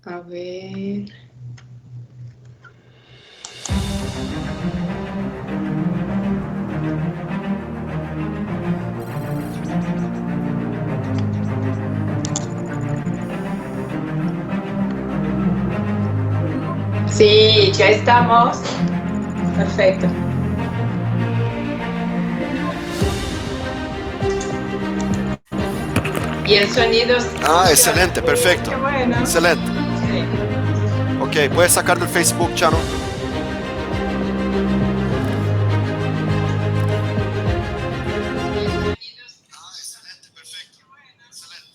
A ver. Sí, ya estamos. Perfecto. Y el sonido Ah, funciona. excelente, perfecto. Qué bueno. Excelente. Sí. Ok, puedes sacar del Facebook, Chano. Ah, excelente, perfecto. Excelente.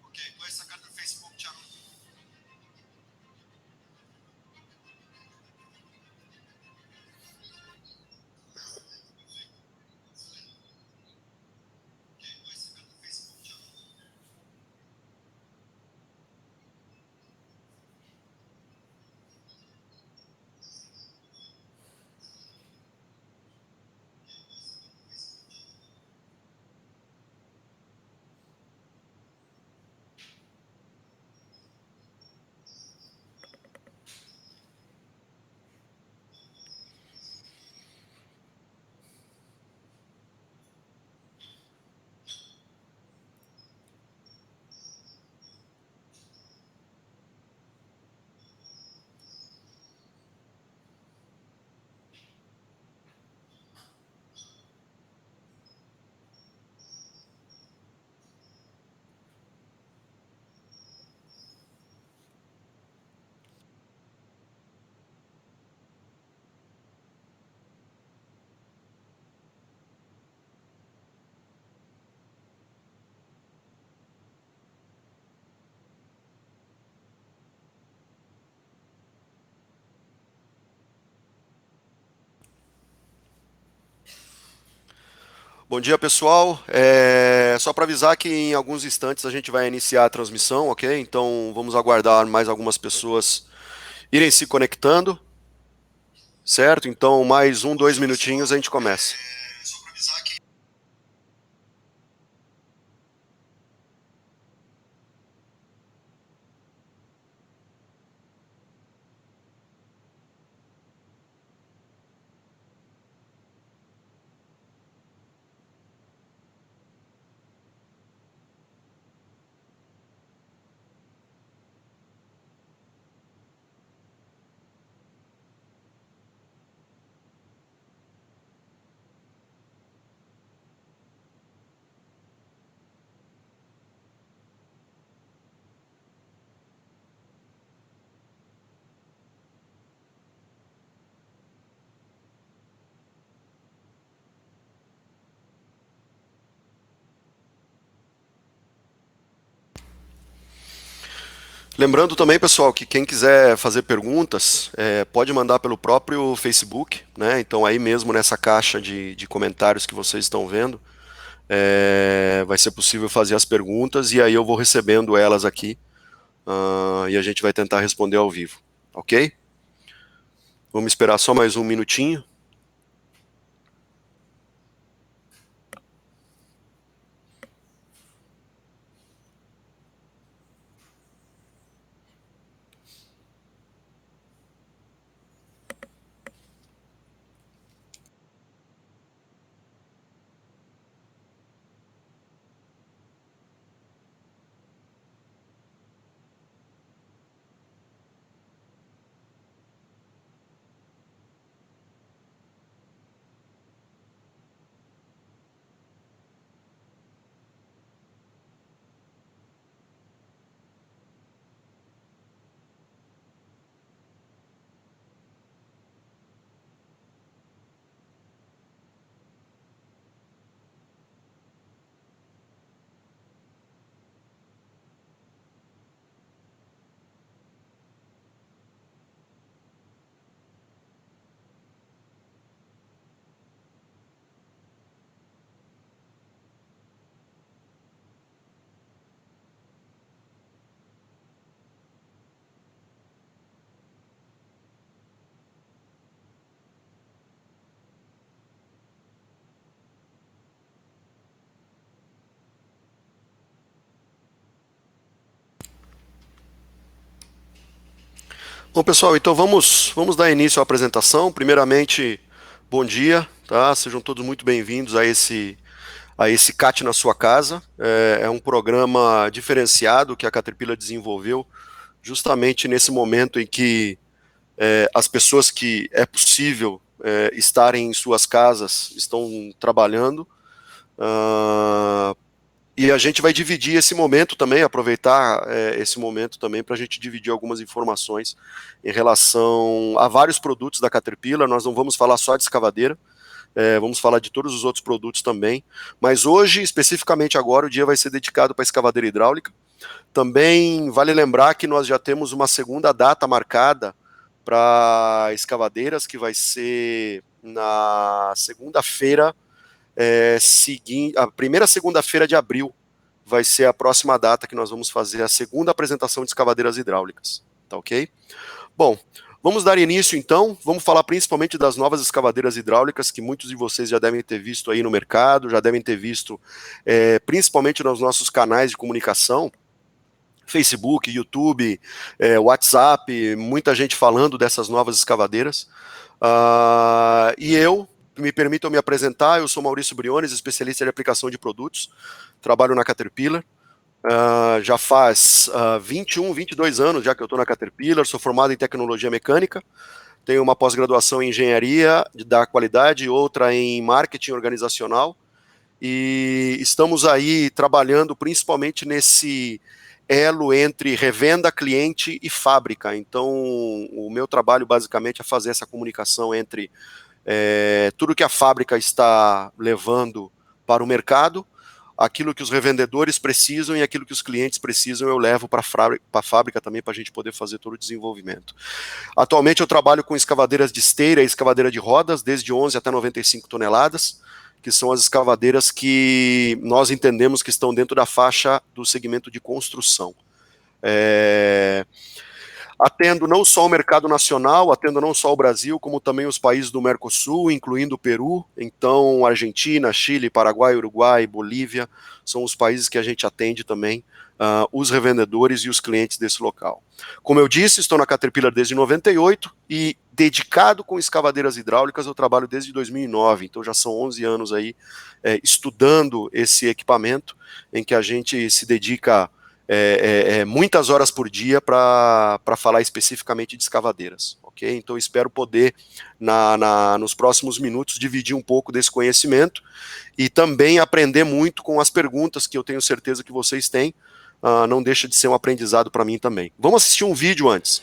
Ok, puedes sacar del Facebook, Chano. Bom dia, pessoal. Só para avisar que em alguns instantes a gente vai iniciar a transmissão, ok? Então vamos aguardar mais algumas pessoas irem se conectando, certo? Então mais 1, 2 minutinhos a gente começa. Lembrando também, pessoal, que quem quiser fazer perguntas, pode mandar pelo próprio Facebook, né? Então aí mesmo nessa caixa de comentários que vocês estão vendo, vai ser possível fazer as perguntas e aí eu vou recebendo elas aqui, e a gente vai tentar responder ao vivo, ok? Vamos esperar só mais 1 minutinho. Bom, pessoal, então vamos dar início à apresentação. Primeiramente, bom dia, tá? Sejam todos muito bem-vindos a esse CAT na sua casa. É um programa diferenciado que a Caterpillar desenvolveu justamente nesse momento em que as pessoas que é possível estarem em suas casas estão trabalhando. E a gente vai dividir esse momento também, aproveitar esse momento também para a gente dividir algumas informações em relação a vários produtos da Caterpillar. Nós não vamos falar só de escavadeira, vamos falar de todos os outros produtos também. Mas hoje, especificamente agora, o dia vai ser dedicado para a escavadeira hidráulica. Também vale lembrar que nós já temos uma segunda data marcada para escavadeiras, que vai ser na segunda-feira, a primeira segunda-feira de abril vai ser a próxima data que nós vamos fazer a segunda apresentação de escavadeiras hidráulicas, tá ok? Bom, vamos dar início então, vamos falar principalmente das novas escavadeiras hidráulicas que muitos de vocês já devem ter visto aí no mercado, já devem ter visto principalmente nos nossos canais de comunicação, Facebook, YouTube, WhatsApp, muita gente falando dessas novas escavadeiras, e me permitam me apresentar, eu sou Maurício Briones, especialista de aplicação de produtos, trabalho na Caterpillar, já faz 22 anos já que eu estou na Caterpillar, sou formado em tecnologia mecânica, tenho uma pós-graduação em engenharia da qualidade, outra em marketing organizacional, e estamos aí trabalhando principalmente nesse elo entre revenda, cliente e fábrica. Então, o meu trabalho basicamente é fazer essa comunicação entre tudo que a fábrica está levando para o mercado, aquilo que os revendedores precisam e aquilo que os clientes precisam eu levo para a fábrica também para a gente poder fazer todo o desenvolvimento. Atualmente eu trabalho com escavadeiras de esteira e escavadeira de rodas, desde 11 até 95 toneladas, que são as escavadeiras que nós entendemos que estão dentro da faixa do segmento de construção. Atendo não só o mercado nacional, atendo não só o Brasil, como também os países do Mercosul, incluindo o Peru. Então, Argentina, Chile, Paraguai, Uruguai, Bolívia, são os países que a gente atende também, os revendedores e os clientes desse local. Como eu disse, estou na Caterpillar desde 98 e dedicado com escavadeiras hidráulicas eu trabalho desde 2009, então já são 11 anos aí estudando esse equipamento, em que a gente se dedica muitas horas por dia para falar especificamente de escavadeiras, ok? Então espero poder, nos próximos minutos, dividir um pouco desse conhecimento e também aprender muito com as perguntas que eu tenho certeza que vocês têm, não deixa de ser um aprendizado para mim também. Vamos assistir um vídeo antes.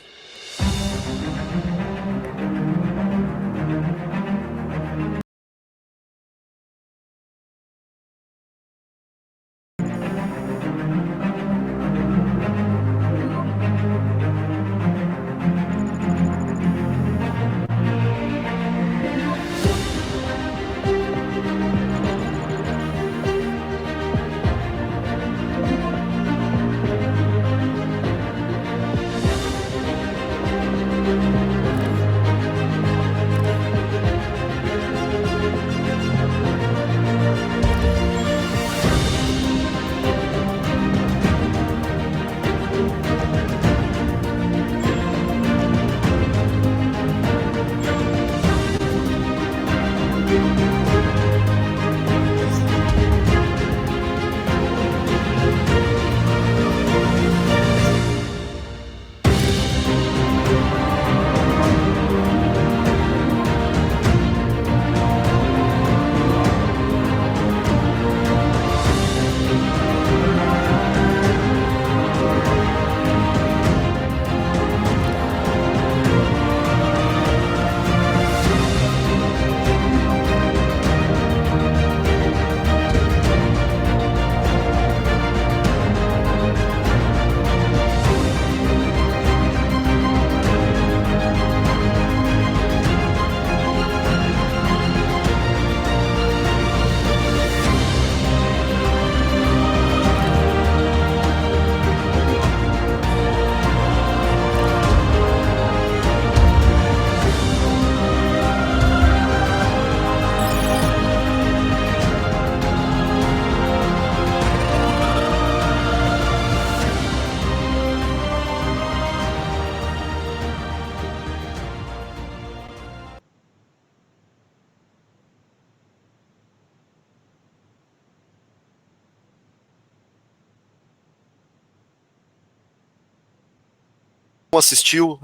assistiu,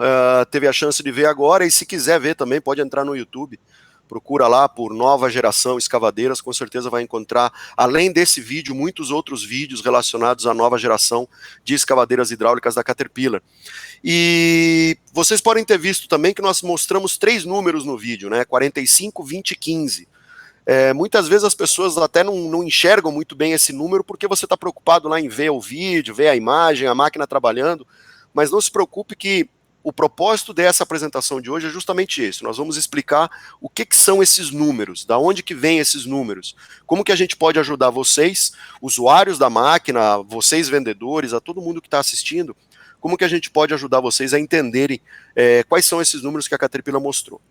teve a chance de ver agora, e se quiser ver também, pode entrar no YouTube, procura lá por Nova Geração Escavadeiras, com certeza vai encontrar, além desse vídeo, muitos outros vídeos relacionados à nova geração de escavadeiras hidráulicas da Caterpillar. E vocês podem ter visto também que nós mostramos 3 números no vídeo, né? 45, 20 e 15. Muitas vezes as pessoas até não enxergam muito bem esse número, porque você está preocupado lá em ver o vídeo, ver a imagem, a máquina trabalhando, mas não se preocupe que o propósito dessa apresentação de hoje é justamente esse. Nós vamos explicar o que são esses números, da onde que vêm esses números, como que a gente pode ajudar vocês, usuários da máquina, vocês vendedores, a todo mundo que está assistindo, como que a gente pode ajudar vocês a entenderem quais são esses números que a Caterpillar mostrou.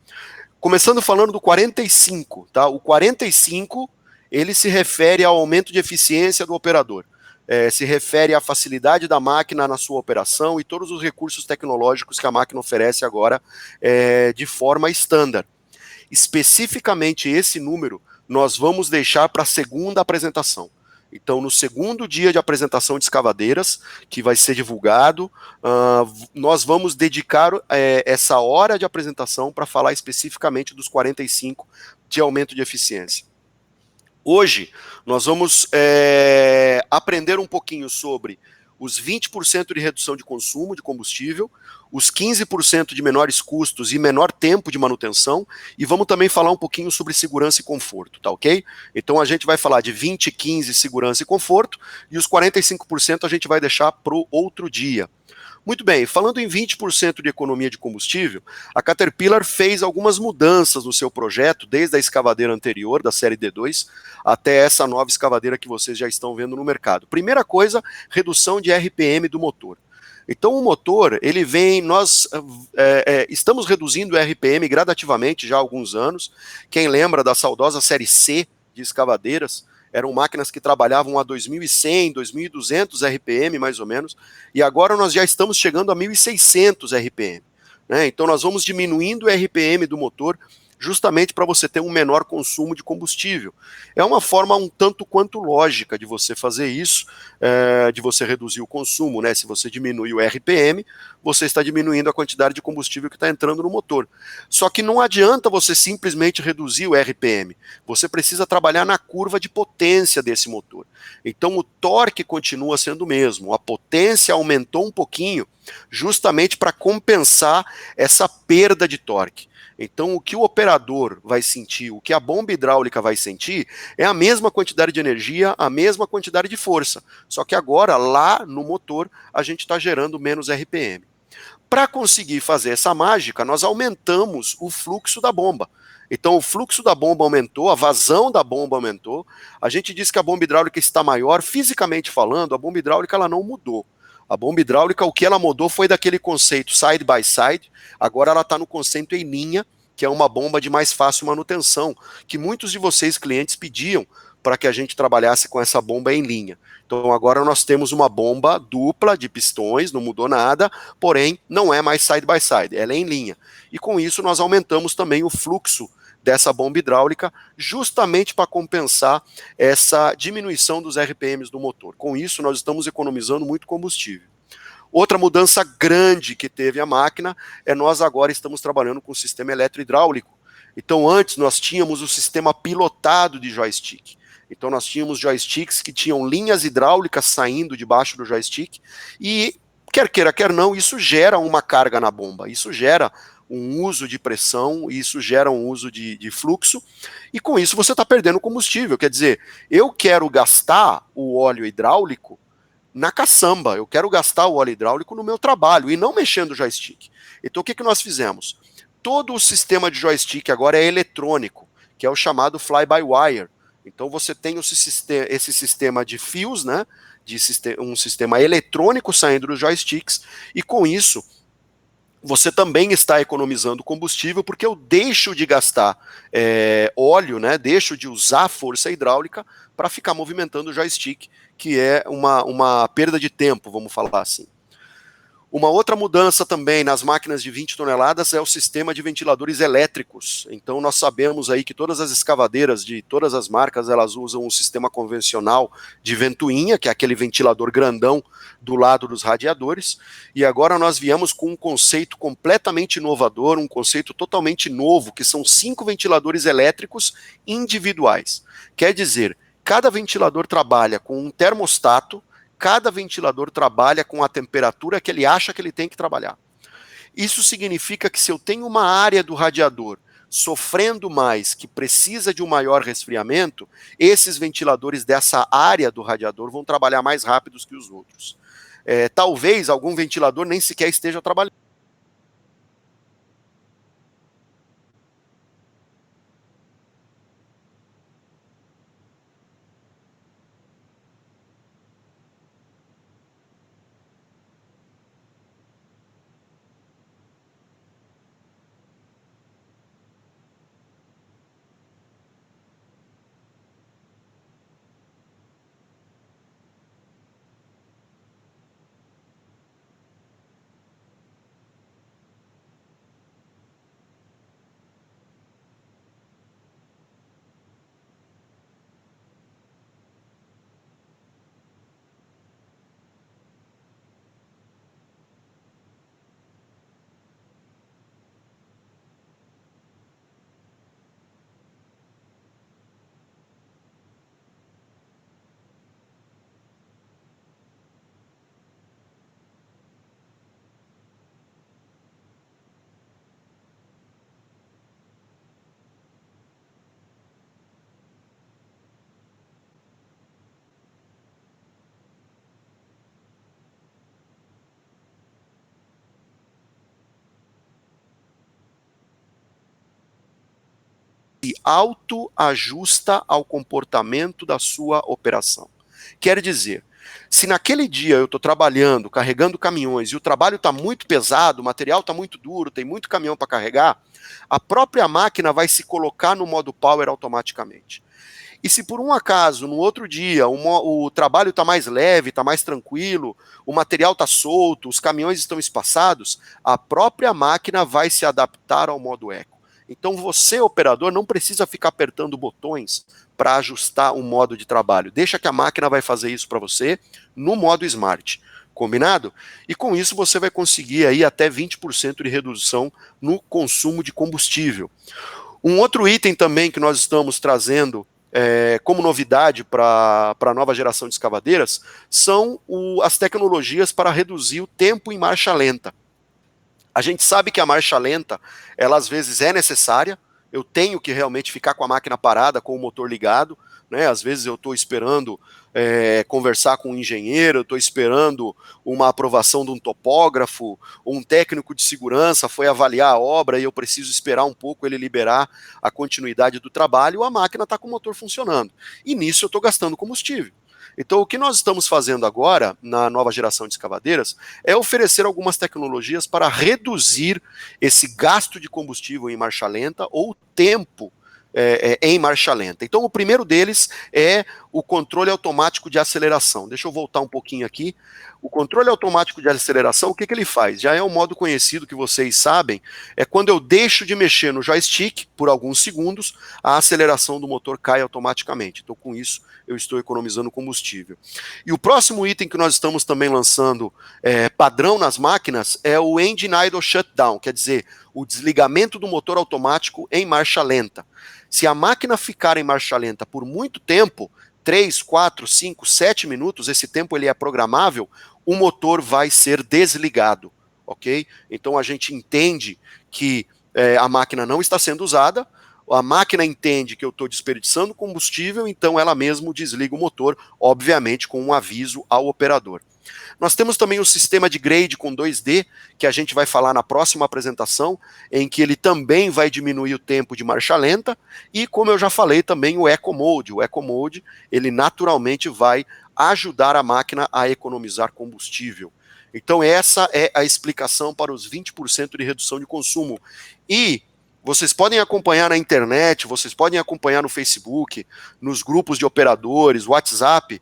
Começando falando do 45, tá? O 45, ele se refere ao aumento de eficiência do operador. Se refere à facilidade da máquina na sua operação e todos os recursos tecnológicos que a máquina oferece agora de forma estándar. Especificamente esse número, nós vamos deixar para a segunda apresentação. Então, no segundo dia de apresentação de escavadeiras, que vai ser divulgado, nós vamos dedicar essa hora de apresentação para falar especificamente dos 45 de aumento de eficiência. Hoje, nós vamos aprender um pouquinho sobre os 20% de redução de consumo de combustível, os 15% de menores custos e menor tempo de manutenção, e vamos também falar um pouquinho sobre segurança e conforto, tá ok? Então a gente vai falar de 20, 15, segurança e conforto, e os 45% a gente vai deixar para o outro dia. Muito bem, falando em 20% de economia de combustível, a Caterpillar fez algumas mudanças no seu projeto, desde a escavadeira anterior, da série D2, até essa nova escavadeira que vocês já estão vendo no mercado. Primeira coisa, redução de RPM do motor. Então o motor, ele vem, nós estamos reduzindo o RPM gradativamente já há alguns anos. Quem lembra da saudosa série C de escavadeiras, eram máquinas que trabalhavam a 2.100, 2.200 RPM mais ou menos, e agora nós já estamos chegando a 1.600 RPM. Né? Então nós vamos diminuindo o RPM do motor justamente para você ter um menor consumo de combustível. É uma forma um tanto quanto lógica de você fazer isso, de você reduzir o consumo, né? Se você diminui o RPM, você está diminuindo a quantidade de combustível que está entrando no motor. Só que não adianta você simplesmente reduzir o RPM, você precisa trabalhar na curva de potência desse motor. Então o torque continua sendo o mesmo, a potência aumentou um pouquinho, justamente para compensar essa perda de torque. Então, o que o operador vai sentir, o que a bomba hidráulica vai sentir, é a mesma quantidade de energia, a mesma quantidade de força. Só que agora, lá no motor, a gente está gerando menos RPM. Para conseguir fazer essa mágica, nós aumentamos o fluxo da bomba. Então, o fluxo da bomba aumentou, a vazão da bomba aumentou. A gente diz que a bomba hidráulica está maior. Fisicamente falando, a bomba hidráulica ela não mudou. A bomba hidráulica, o que ela mudou foi daquele conceito side by side, agora ela está no conceito em linha, que é uma bomba de mais fácil manutenção, que muitos de vocês, clientes, pediam para que a gente trabalhasse com essa bomba em linha. Então agora nós temos uma bomba dupla de pistões, não mudou nada, porém não é mais side by side, ela é em linha. E com isso nós aumentamos também o fluxo dessa bomba hidráulica, justamente para compensar essa diminuição dos RPMs do motor. Com isso, nós estamos economizando muito combustível. Outra mudança grande que teve a máquina é nós agora estamos trabalhando com o sistema eletrohidráulico. Então, antes nós tínhamos o sistema pilotado de joystick. Então, nós tínhamos joysticks que tinham linhas hidráulicas saindo debaixo do joystick e, quer queira, quer não, isso gera uma carga na bomba, isso gera um uso de pressão, isso gera um uso de fluxo, e com isso você está perdendo combustível. Quer dizer, eu quero gastar o óleo hidráulico na caçamba, eu quero gastar o óleo hidráulico no meu trabalho, e não mexendo o joystick. Então o que nós fizemos? Todo o sistema de joystick agora é eletrônico, que é o chamado fly-by-wire. Então você tem esse sistema de fios, né, um sistema eletrônico saindo dos joysticks, e com isso você também está economizando combustível, porque eu deixo de gastar óleo, né, deixo de usar força hidráulica para ficar movimentando o joystick, que é uma perda de tempo, vamos falar assim. Uma outra mudança também nas máquinas de 20 toneladas é o sistema de ventiladores elétricos. Então nós sabemos aí que todas as escavadeiras de todas as marcas, elas usam um sistema convencional de ventoinha, que é aquele ventilador grandão do lado dos radiadores, e agora nós viemos com um conceito completamente inovador, um conceito totalmente novo, que são 5 ventiladores elétricos individuais. Quer dizer, cada ventilador trabalha com um termostato, cada ventilador trabalha com a temperatura que ele acha que ele tem que trabalhar. Isso significa que se eu tenho uma área do radiador sofrendo mais, que precisa de um maior resfriamento, esses ventiladores dessa área do radiador vão trabalhar mais rápidos que os outros. Talvez algum ventilador nem sequer esteja trabalhando. Se autoajusta ao comportamento da sua operação. Quer dizer, se naquele dia eu estou trabalhando, carregando caminhões, e o trabalho está muito pesado, o material está muito duro, tem muito caminhão para carregar, a própria máquina vai se colocar no modo power automaticamente. E se por um acaso, no outro dia, o trabalho está mais leve, está mais tranquilo, o material está solto, os caminhões estão espaçados, a própria máquina vai se adaptar ao modo eco. Então você, operador, não precisa ficar apertando botões para ajustar o modo de trabalho. Deixa que a máquina vai fazer isso para você no modo Smart. Combinado? E com isso você vai conseguir aí até 20% de redução no consumo de combustível. Um outro item também que nós estamos trazendo como novidade para a nova geração de escavadeiras são as tecnologias para reduzir o tempo em marcha lenta. A gente sabe que a marcha lenta, ela às vezes é necessária, eu tenho que realmente ficar com a máquina parada, com o motor ligado, né? Às vezes eu estou esperando conversar com um engenheiro, eu estou esperando uma aprovação de um topógrafo, um técnico de segurança foi avaliar a obra e eu preciso esperar um pouco ele liberar a continuidade do trabalho, a máquina está com o motor funcionando. E nisso eu estou gastando combustível. Então, o que nós estamos fazendo agora, na nova geração de escavadeiras, é oferecer algumas tecnologias para reduzir esse gasto de combustível em marcha lenta ou tempo em marcha lenta. Então, o primeiro deles é o controle automático de aceleração. Deixa eu voltar um pouquinho aqui. O controle automático de aceleração, o que ele faz? Já é um modo conhecido que vocês sabem, é quando eu deixo de mexer no joystick por alguns segundos, a aceleração do motor cai automaticamente. Então, com isso, eu estou economizando combustível. E o próximo item que nós estamos também lançando padrão nas máquinas é o Engine Idle Shutdown, quer dizer, o desligamento do motor automático em marcha lenta. Se a máquina ficar em marcha lenta por muito tempo, 3, 4, 5, 7 minutos, esse tempo ele é programável, o motor vai ser desligado, ok? Então a gente entende que a máquina não está sendo usada, a máquina entende que eu estou desperdiçando combustível, então ela mesmo desliga o motor, obviamente com um aviso ao operador. Nós temos também o sistema de grade com 2D, que a gente vai falar na próxima apresentação, em que ele também vai diminuir o tempo de marcha lenta, e como eu já falei também o Eco Mode. O Eco Mode, ele naturalmente vai ajudar a máquina a economizar combustível. Então essa é a explicação para os 20% de redução de consumo. E vocês podem acompanhar na internet, vocês podem acompanhar no Facebook, nos grupos de operadores, WhatsApp,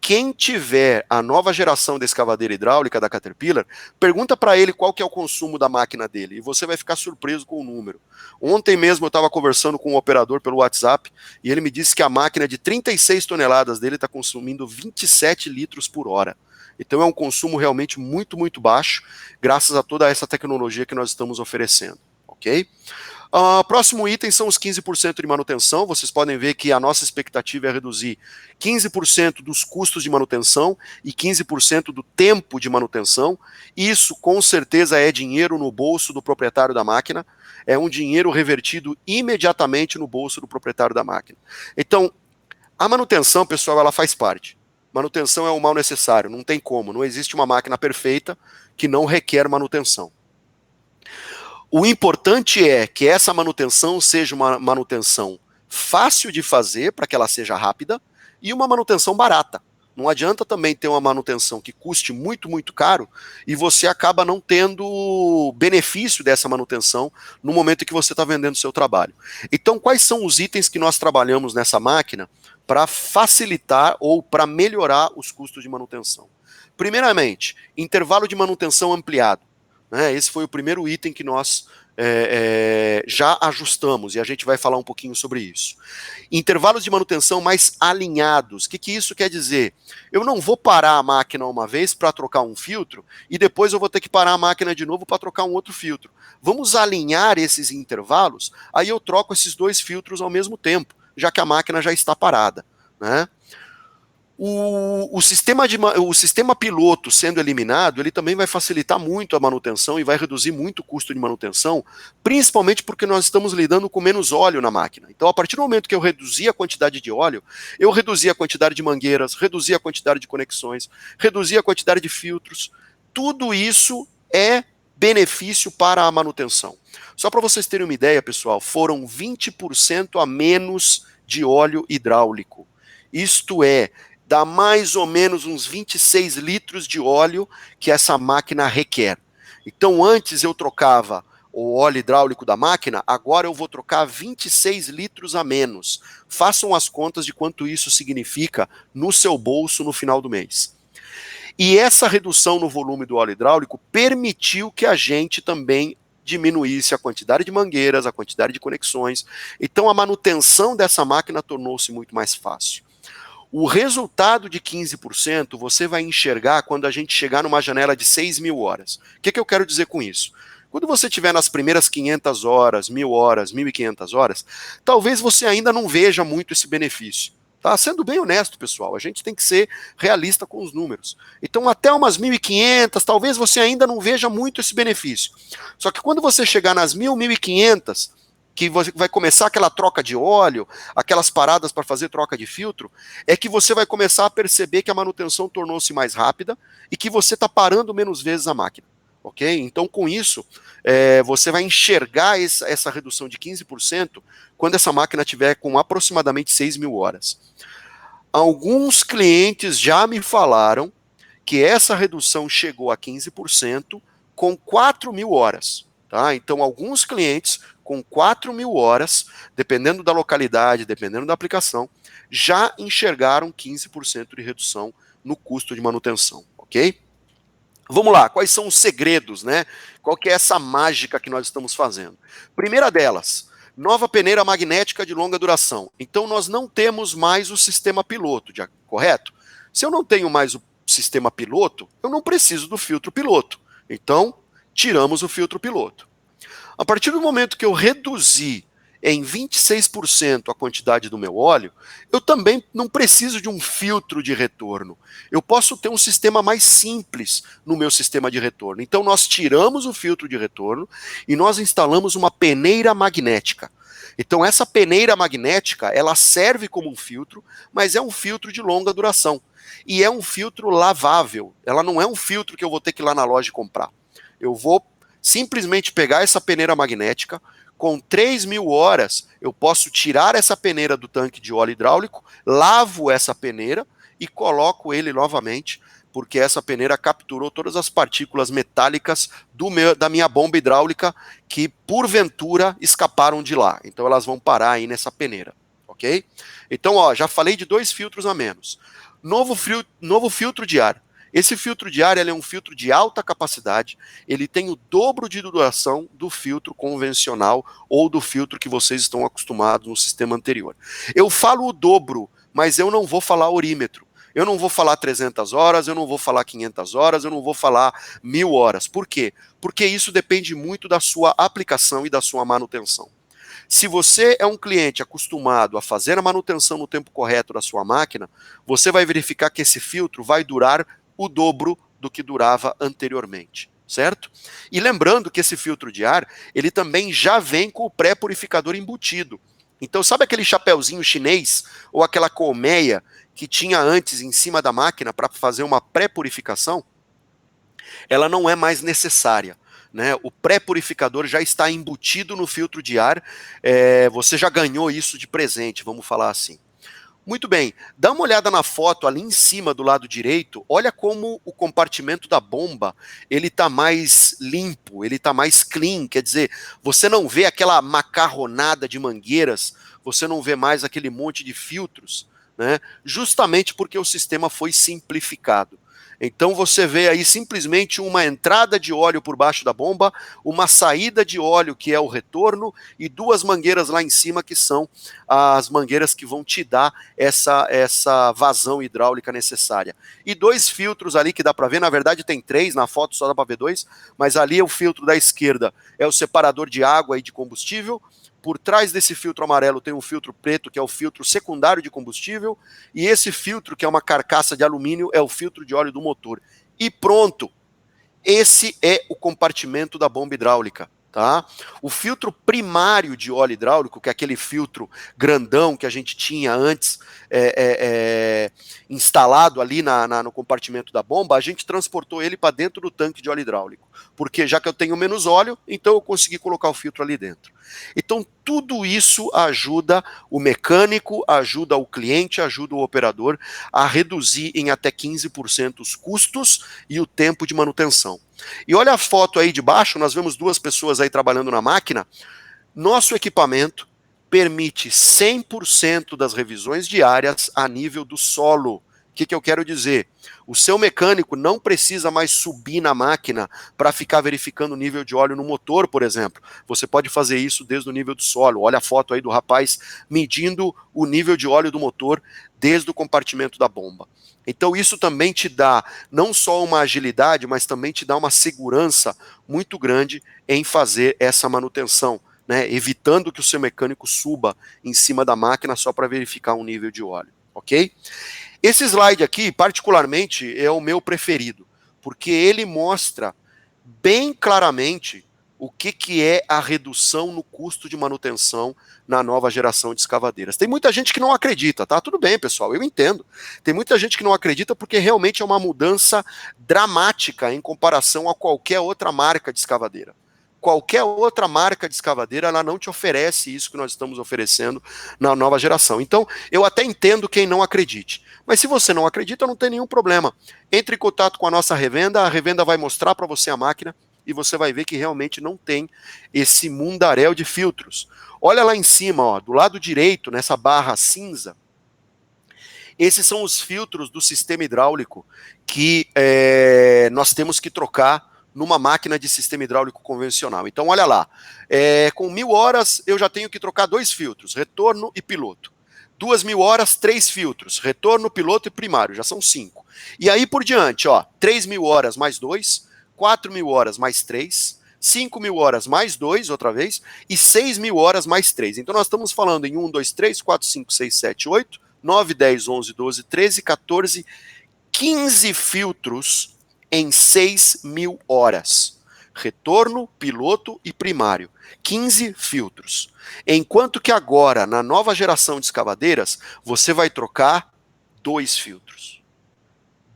quem tiver a nova geração da escavadeira hidráulica da Caterpillar, pergunta para ele qual que é o consumo da máquina dele, e você vai ficar surpreso com o número. Ontem mesmo eu estava conversando com um operador pelo WhatsApp, e ele me disse que a máquina de 36 toneladas dele está consumindo 27 litros por hora. Então é um consumo realmente muito, muito baixo, graças a toda essa tecnologia que nós estamos oferecendo, ok? Próximo item são os 15% de manutenção. Vocês podem ver que a nossa expectativa é reduzir 15% dos custos de manutenção e 15% do tempo de manutenção. Isso com certeza é dinheiro no bolso do proprietário da máquina, é um dinheiro revertido imediatamente no bolso do proprietário da máquina. Então, a manutenção, pessoal, ela faz parte. Manutenção é um mal necessário, não tem como, não existe uma máquina perfeita que não requer manutenção. O importante é que essa manutenção seja uma manutenção fácil de fazer, para que ela seja rápida, e uma manutenção barata. Não adianta também ter uma manutenção que custe muito, muito caro, e você acaba não tendo benefício dessa manutenção no momento em que você está vendendo o seu trabalho. Então, quais são os itens que nós trabalhamos nessa máquina para facilitar ou para melhorar os custos de manutenção? Primeiramente, intervalo de manutenção ampliado. Esse foi o primeiro item que nós já ajustamos, e a gente vai falar um pouquinho sobre isso. Intervalos de manutenção mais alinhados. O que isso quer dizer? Eu não vou parar a máquina uma vez para trocar um filtro, e depois eu vou ter que parar a máquina de novo para trocar um outro filtro. Vamos alinhar esses intervalos, aí eu troco esses dois filtros ao mesmo tempo, já que a máquina já está parada, né? O sistema piloto sendo eliminado, ele também vai facilitar muito a manutenção e vai reduzir muito o custo de manutenção, principalmente porque nós estamos lidando com menos óleo na máquina. Então, a partir do momento que eu reduzir a quantidade de óleo, eu reduzi a quantidade de mangueiras, reduzi a quantidade de conexões, reduzi a quantidade de filtros. Tudo isso é benefício para a manutenção. Só para vocês terem uma ideia, pessoal, foram 20% a menos de óleo hidráulico. Isto é, dá mais ou menos uns 26 litros de óleo que essa máquina requer. Então, antes eu trocava o óleo hidráulico da máquina, agora eu vou trocar 26 litros a menos. Façam as contas de quanto isso significa no seu bolso no final do mês. E essa redução no volume do óleo hidráulico permitiu que a gente também diminuísse a quantidade de mangueiras, a quantidade de conexões. Então, a manutenção dessa máquina tornou-se muito mais fácil. O resultado de 15% você vai enxergar quando a gente chegar numa janela de 6.000 horas. O que eu quero dizer com isso? Quando você estiver nas primeiras 500 horas, 1.000 horas, 1.500 horas, talvez você ainda não veja muito esse benefício. Tá? Sendo bem honesto, pessoal, a gente tem que ser realista com os números. Então, até umas 1.500, talvez você ainda não veja muito esse benefício. Só que quando você chegar nas 1.000, 1.500, que você vai começar aquela troca de óleo, aquelas paradas para fazer troca de filtro, é que você vai começar a perceber que a manutenção tornou-se mais rápida e que você está parando menos vezes a máquina, ok? Então, com isso, você vai enxergar essa redução de 15% quando essa máquina tiver com aproximadamente 6.000 horas. Alguns clientes já me falaram que essa redução chegou a 15% com 4.000 horas. Tá? Então, alguns clientes com 4.000 horas, dependendo da localidade, dependendo da aplicação, já enxergaram 15% de redução no custo de manutenção, ok? Vamos lá, quais são os segredos, né? Qual que é essa mágica que nós estamos fazendo? Primeira delas, nova peneira magnética de longa duração. Então, nós não temos mais o sistema piloto, correto? Se eu não tenho mais o sistema piloto, eu não preciso do filtro piloto. Então, tiramos o filtro piloto. A partir do momento que eu reduzi em 26% a quantidade do meu óleo, eu também não preciso de um filtro de retorno. Eu posso ter um sistema mais simples no meu sistema de retorno. Então, nós tiramos o filtro de retorno e nós instalamos uma peneira magnética. Então, essa peneira magnética, ela serve como um filtro, mas é um filtro de longa duração. E é um filtro lavável. Ela não é um filtro que eu vou ter que ir lá na loja e comprar. Eu vou simplesmente pegar essa peneira magnética, com 3.000 horas, eu posso tirar essa peneira do tanque de óleo hidráulico, lavo essa peneira e coloco ele novamente, porque essa peneira capturou todas as partículas metálicas da minha bomba hidráulica que, porventura, escaparam de lá. Então, elas vão parar aí nessa peneira, ok? Então, já falei de 2 filtros a menos. Novo filtro de ar. Esse filtro de ar ele é um filtro de alta capacidade, ele tem o dobro de duração do filtro convencional ou do filtro que vocês estão acostumados no sistema anterior. Eu falo o dobro, mas eu não vou falar orímetro. Eu não vou falar 300 horas, eu não vou falar 500 horas, eu não vou falar 1000 horas. Por quê? Porque isso depende muito da sua aplicação e da sua manutenção. Se você é um cliente acostumado a fazer a manutenção no tempo correto da sua máquina, você vai verificar que esse filtro vai durar o dobro do que durava anteriormente, certo? E lembrando que esse filtro de ar, ele também já vem com o pré-purificador embutido. Então, sabe aquele chapéuzinho chinês ou aquela colmeia que tinha antes em cima da máquina para fazer uma pré-purificação? Ela não é mais necessária. Né? O pré-purificador já está embutido no filtro de ar, você já ganhou isso de presente, vamos falar assim. Muito bem, dá uma olhada na foto ali em cima do lado direito, olha como o compartimento da bomba, ele está mais limpo, ele está mais clean, quer dizer, você não vê aquela macarronada de mangueiras, você não vê mais aquele monte de filtros, né? Justamente porque o sistema foi simplificado. Então você vê aí simplesmente uma entrada de óleo por baixo da bomba, uma saída de óleo que é o retorno e duas mangueiras lá em cima que são as mangueiras que vão te dar essa vazão hidráulica necessária. E dois filtros ali que dá para ver, na verdade tem três, na foto só dá para ver dois, mas ali é o filtro da esquerda, é o separador de água e de combustível. Por trás desse filtro amarelo tem um filtro preto, que é o filtro secundário de combustível, e esse filtro, que é uma carcaça de alumínio, é o filtro de óleo do motor. E pronto! Esse é o compartimento da bomba hidráulica. Tá? O filtro primário de óleo hidráulico, que é aquele filtro grandão que a gente tinha antes instalado ali no compartimento da bomba, a gente transportou ele para dentro do tanque de óleo hidráulico, porque já que eu tenho menos óleo, então eu consegui colocar o filtro ali dentro. Então tudo isso ajuda o mecânico, ajuda o cliente, ajuda o operador a reduzir em até 15% os custos e o tempo de manutenção. E olha a foto aí de baixo, nós vemos duas pessoas aí trabalhando na máquina. Nosso equipamento permite 100% das revisões diárias a nível do solo. O que eu quero dizer? O seu mecânico não precisa mais subir na máquina para ficar verificando o nível de óleo no motor, por exemplo. Você pode fazer isso desde o nível do solo. Olha a foto aí do rapaz medindo o nível de óleo do motor desde o compartimento da bomba. Então isso também te dá não só uma agilidade, mas também te dá uma segurança muito grande em fazer essa manutenção, né? Evitando que o seu mecânico suba em cima da máquina só para verificar um nível de óleo, ok? Esse slide aqui, particularmente, é o meu preferido, porque ele mostra bem claramente o que é a redução no custo de manutenção na nova geração de escavadeiras. Tem muita gente que não acredita, tá? Tudo bem, pessoal, eu entendo. Tem muita gente que não acredita porque realmente é uma mudança dramática em comparação a qualquer outra marca de escavadeira. Qualquer outra marca de escavadeira, ela não te oferece isso que nós estamos oferecendo na nova geração. Então, eu até entendo quem não acredite. Mas se você não acredita, não tem nenhum problema. Entre em contato com a nossa revenda, a revenda vai mostrar para você a máquina e você vai ver que realmente não tem esse mundaréu de filtros. Olha lá em cima, ó, do lado direito, nessa barra cinza, esses são os filtros do sistema hidráulico que nós temos que trocar numa máquina de sistema hidráulico convencional. Então, olha lá, com 1000 horas eu já tenho que trocar dois filtros, retorno e piloto. 2000 horas, 3 filtros, retorno, piloto e primário, já são 5. E aí por diante, ó, 3000 horas mais 2, 4000 horas mais 3, 5000 horas mais 2, outra vez, e 6000 horas mais 3. Então nós estamos falando em 1, 2, 3, 4, 5, 6, 7, 8, 9, 10, 11, 12, 13, 14, 15 filtros em 6000 horas. Retorno, piloto e primário. 15 filtros. Enquanto que agora, na nova geração de escavadeiras, você vai trocar 2 filtros.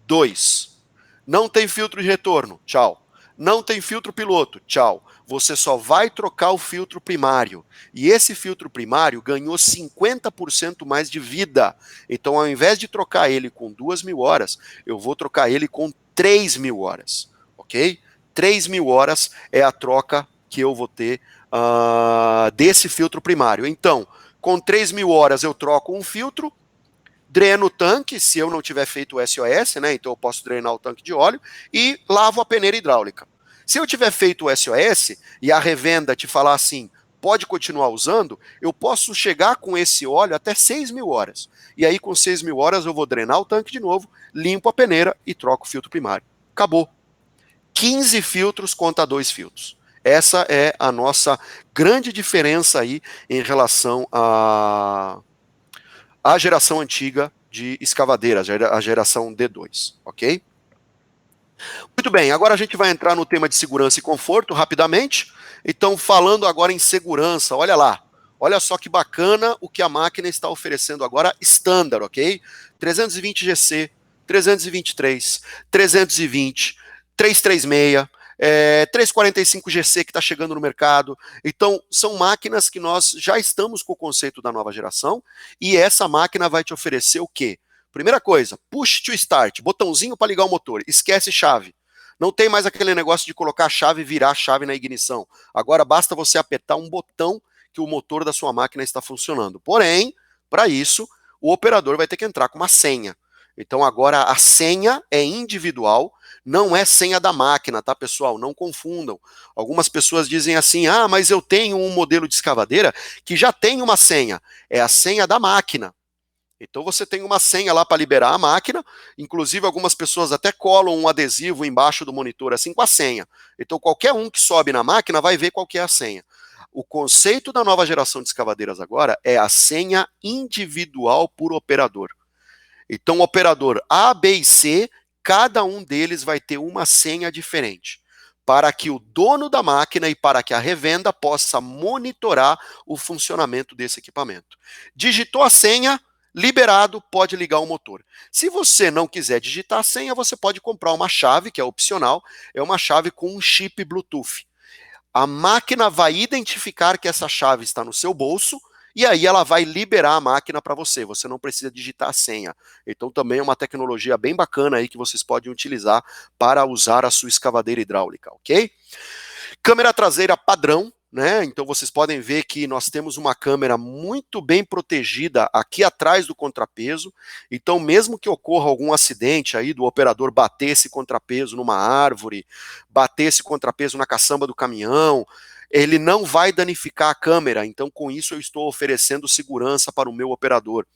2. Não tem filtro de retorno, tchau. Não tem filtro piloto, tchau. Você só vai trocar o filtro primário. E esse filtro primário ganhou 50% mais de vida. Então, ao invés de trocar ele com 2000 horas, eu vou trocar ele com 3000 horas, ok? 3000 horas é a troca que eu vou ter desse filtro primário. Então, com 3000 horas eu troco um filtro, dreno o tanque, se eu não tiver feito o SOS, né, então eu posso drenar o tanque de óleo, e lavo a peneira hidráulica. Se eu tiver feito o SOS e a revenda te falar assim, pode continuar usando, eu posso chegar com esse óleo até 6.000 horas. E aí com 6.000 horas eu vou drenar o tanque de novo, limpo a peneira e troco o filtro primário. Acabou. 15 filtros contra 2 filtros. Essa é a nossa grande diferença aí em relação à geração antiga de escavadeiras, a geração D2, ok? Muito bem, agora a gente vai entrar no tema de segurança e conforto rapidamente. Então, falando agora em segurança, olha lá. Olha só que bacana o que a máquina está oferecendo agora, standard, ok? 320 GC, 323, 320, 336, 345 GC que está chegando no mercado. Então, são máquinas que nós já estamos com o conceito da nova geração e essa máquina vai te oferecer o quê? Primeira coisa, push to start, botãozinho para ligar o motor, esquece chave. Não tem mais aquele negócio de colocar a chave e virar a chave na ignição. Agora basta você apertar um botão que o motor da sua máquina está funcionando. Porém, para isso, o operador vai ter que entrar com uma senha. Então agora a senha é individual, não é senha da máquina, tá, pessoal? Não confundam. Algumas pessoas dizem assim, ah, mas eu tenho um modelo de escavadeira que já tem uma senha. É a senha da máquina. Então você tem uma senha lá para liberar a máquina, inclusive algumas pessoas até colam um adesivo embaixo do monitor assim com a senha. Então qualquer um que sobe na máquina vai ver qual que é a senha. O conceito da nova geração de escavadeiras agora é a senha individual por operador. Então o operador A, B e C, cada um deles vai ter uma senha diferente, para que o dono da máquina e para que a revenda possa monitorar o funcionamento desse equipamento. Digitou a senha, liberado, pode ligar o motor. Se você não quiser digitar a senha, você pode comprar uma chave, que é opcional, é uma chave com um chip Bluetooth. A máquina vai identificar que essa chave está no seu bolso e aí ela vai liberar a máquina para você. Você não precisa digitar a senha. Então também é uma tecnologia bem bacana aí que vocês podem utilizar para usar a sua escavadeira hidráulica, ok? Câmera traseira padrão, né? Então vocês podem ver que nós temos uma câmera muito bem protegida aqui atrás do contrapeso. Então, mesmo que ocorra algum acidente aí do operador bater esse contrapeso numa árvore, bater esse contrapeso na caçamba do caminhão, ele não vai danificar a câmera. Então, com isso, eu estou oferecendo segurança para o meu operador.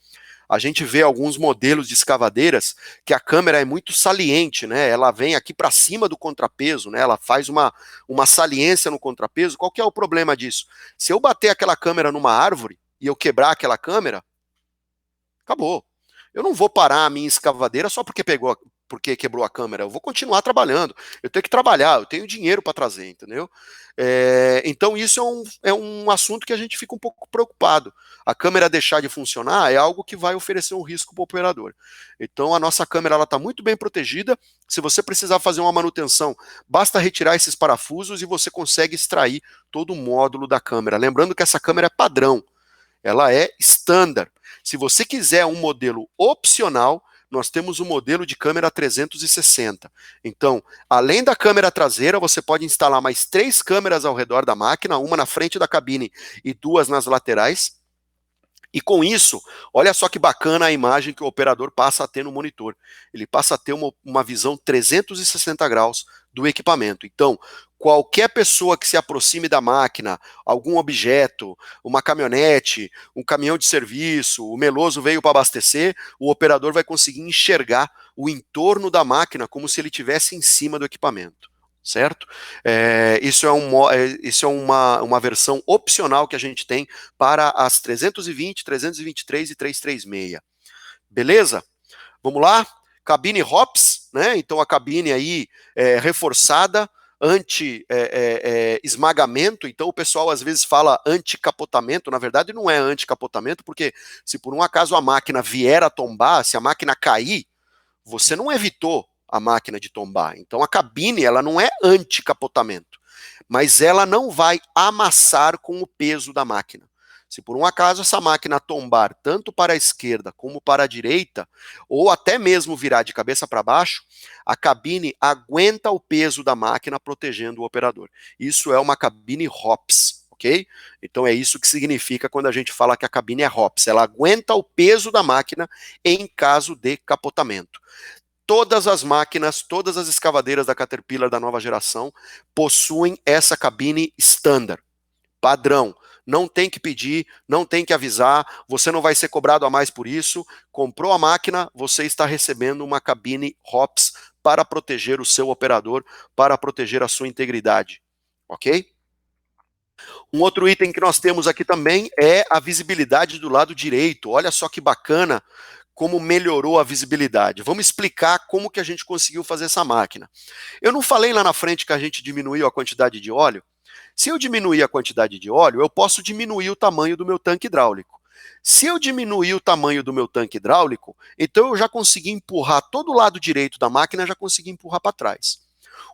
A gente vê alguns modelos de escavadeiras que a câmera é muito saliente, né? Ela vem aqui para cima do contrapeso, né? Ela faz uma saliência no contrapeso. Qual que é o problema disso? Se eu bater aquela câmera numa árvore e eu quebrar aquela câmera, acabou. Eu não vou parar a minha escavadeira só porque quebrou a câmera. Eu vou continuar trabalhando. Eu tenho que trabalhar, eu tenho dinheiro para trazer, entendeu? Então isso é um assunto que a gente fica um pouco preocupado. A câmera deixar de funcionar é algo que vai oferecer um risco para o operador. Então a nossa câmera está muito bem protegida. Se você precisar fazer uma manutenção, basta retirar esses parafusos e você consegue extrair todo o módulo da câmera. Lembrando que essa câmera é padrão. Ela é standard. Se você quiser um modelo opcional, nós temos o modelo de câmera 360. Então, além da câmera traseira, você pode instalar mais 3 câmeras ao redor da máquina, uma na frente da cabine e 2 nas laterais. E com isso, olha só que bacana a imagem que o operador passa a ter no monitor. Ele passa a ter uma visão 360 graus do equipamento. Então, qualquer pessoa que se aproxime da máquina, algum objeto, uma caminhonete, um caminhão de serviço, o meloso veio para abastecer, o operador vai conseguir enxergar o entorno da máquina como se ele estivesse em cima do equipamento. Certo? Isso é uma versão opcional que a gente tem para as 320, 323 e 336. Beleza? Vamos lá? Cabine HOPS, né? Então a cabine aí reforçada, anti-esmagamento. Então o pessoal às vezes fala anti-capotamento, na verdade não é anti-capotamento, porque se por um acaso a máquina vier a tombar, se a máquina cair, você não evitou a máquina de tombar. Então a cabine ela não é anti-capotamento, mas ela não vai amassar com o peso da máquina. Se por um acaso essa máquina tombar tanto para a esquerda como para a direita, ou até mesmo virar de cabeça para baixo, a cabine aguenta o peso da máquina protegendo o operador. Isso é uma cabine HOPS. ok? Então é isso que significa quando a gente fala que a cabine é HOPS, ela aguenta o peso da máquina em caso de capotamento. Todas as máquinas, todas as escavadeiras da Caterpillar da nova geração possuem essa cabine standard, padrão. Não tem que pedir, não tem que avisar, você não vai ser cobrado a mais por isso. Comprou a máquina, você está recebendo uma cabine HOPS para proteger o seu operador, para proteger a sua integridade, ok? Um outro item que nós temos aqui também é a visibilidade do lado direito. Olha só que bacana como melhorou a visibilidade. Vamos explicar como que a gente conseguiu fazer essa máquina. Eu não falei lá na frente que a gente diminuiu a quantidade de óleo? Se eu diminuir a quantidade de óleo, eu posso diminuir o tamanho do meu tanque hidráulico. Se eu diminuir o tamanho do meu tanque hidráulico, então eu já consegui empurrar todo o lado direito da máquina, já consegui empurrar para trás.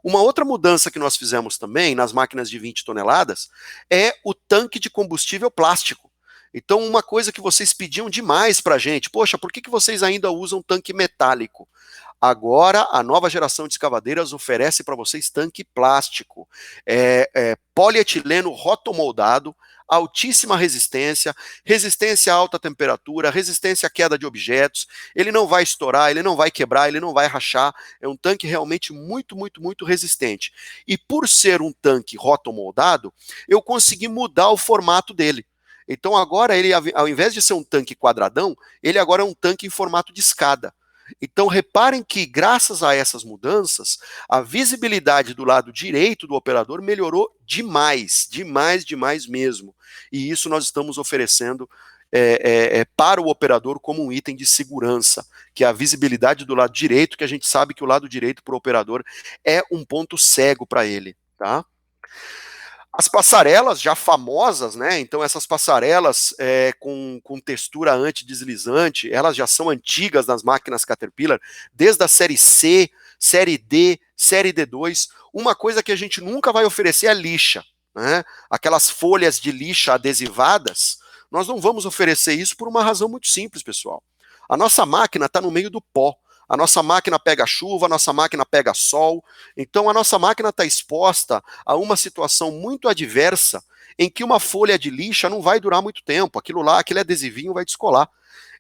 Uma outra mudança que nós fizemos também nas máquinas de 20 toneladas é o tanque de combustível plástico. Então, uma coisa que vocês pediam demais para a gente, poxa, por que vocês ainda usam tanque metálico? Agora, a nova geração de escavadeiras oferece para vocês tanque plástico, polietileno rotomoldado, altíssima resistência, resistência a alta temperatura, resistência à queda de objetos, ele não vai estourar, ele não vai quebrar, ele não vai rachar, é um tanque realmente muito, muito, muito resistente. E por ser um tanque rotomoldado, eu consegui mudar o formato dele. Então agora ele, ao invés de ser um tanque quadradão, ele agora é um tanque em formato de escada. Então reparem que graças a essas mudanças, a visibilidade do lado direito do operador melhorou demais, demais, demais mesmo. E isso nós estamos oferecendo para o operador como um item de segurança, que é a visibilidade do lado direito, que a gente sabe que o lado direito para o operador é um ponto cego para ele, tá? As passarelas já famosas, né? Então essas passarelas com textura antideslizante, elas já são antigas nas máquinas Caterpillar, desde a série C, série D, série D2. Uma coisa que a gente nunca vai oferecer é lixa, né? Aquelas folhas de lixa adesivadas, nós não vamos oferecer isso por uma razão muito simples, pessoal. A nossa máquina está no meio do pó. A nossa máquina pega chuva, a nossa máquina pega sol, então a nossa máquina está exposta a uma situação muito adversa em que uma folha de lixa não vai durar muito tempo, aquilo lá, aquele adesivinho vai descolar.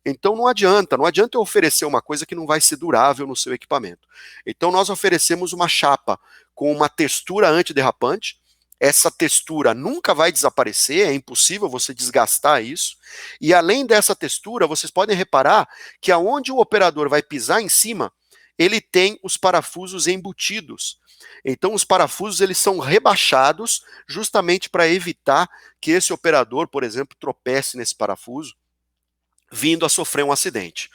Então não adianta eu oferecer uma coisa que não vai ser durável no seu equipamento. Então nós oferecemos uma chapa com uma textura antiderrapante, essa textura nunca vai desaparecer, é impossível você desgastar isso. E além dessa textura, vocês podem reparar que aonde o operador vai pisar em cima, ele tem os parafusos embutidos. Então os parafusos eles são rebaixados justamente para evitar que esse operador, por exemplo, tropece nesse parafuso, vindo a sofrer um acidente.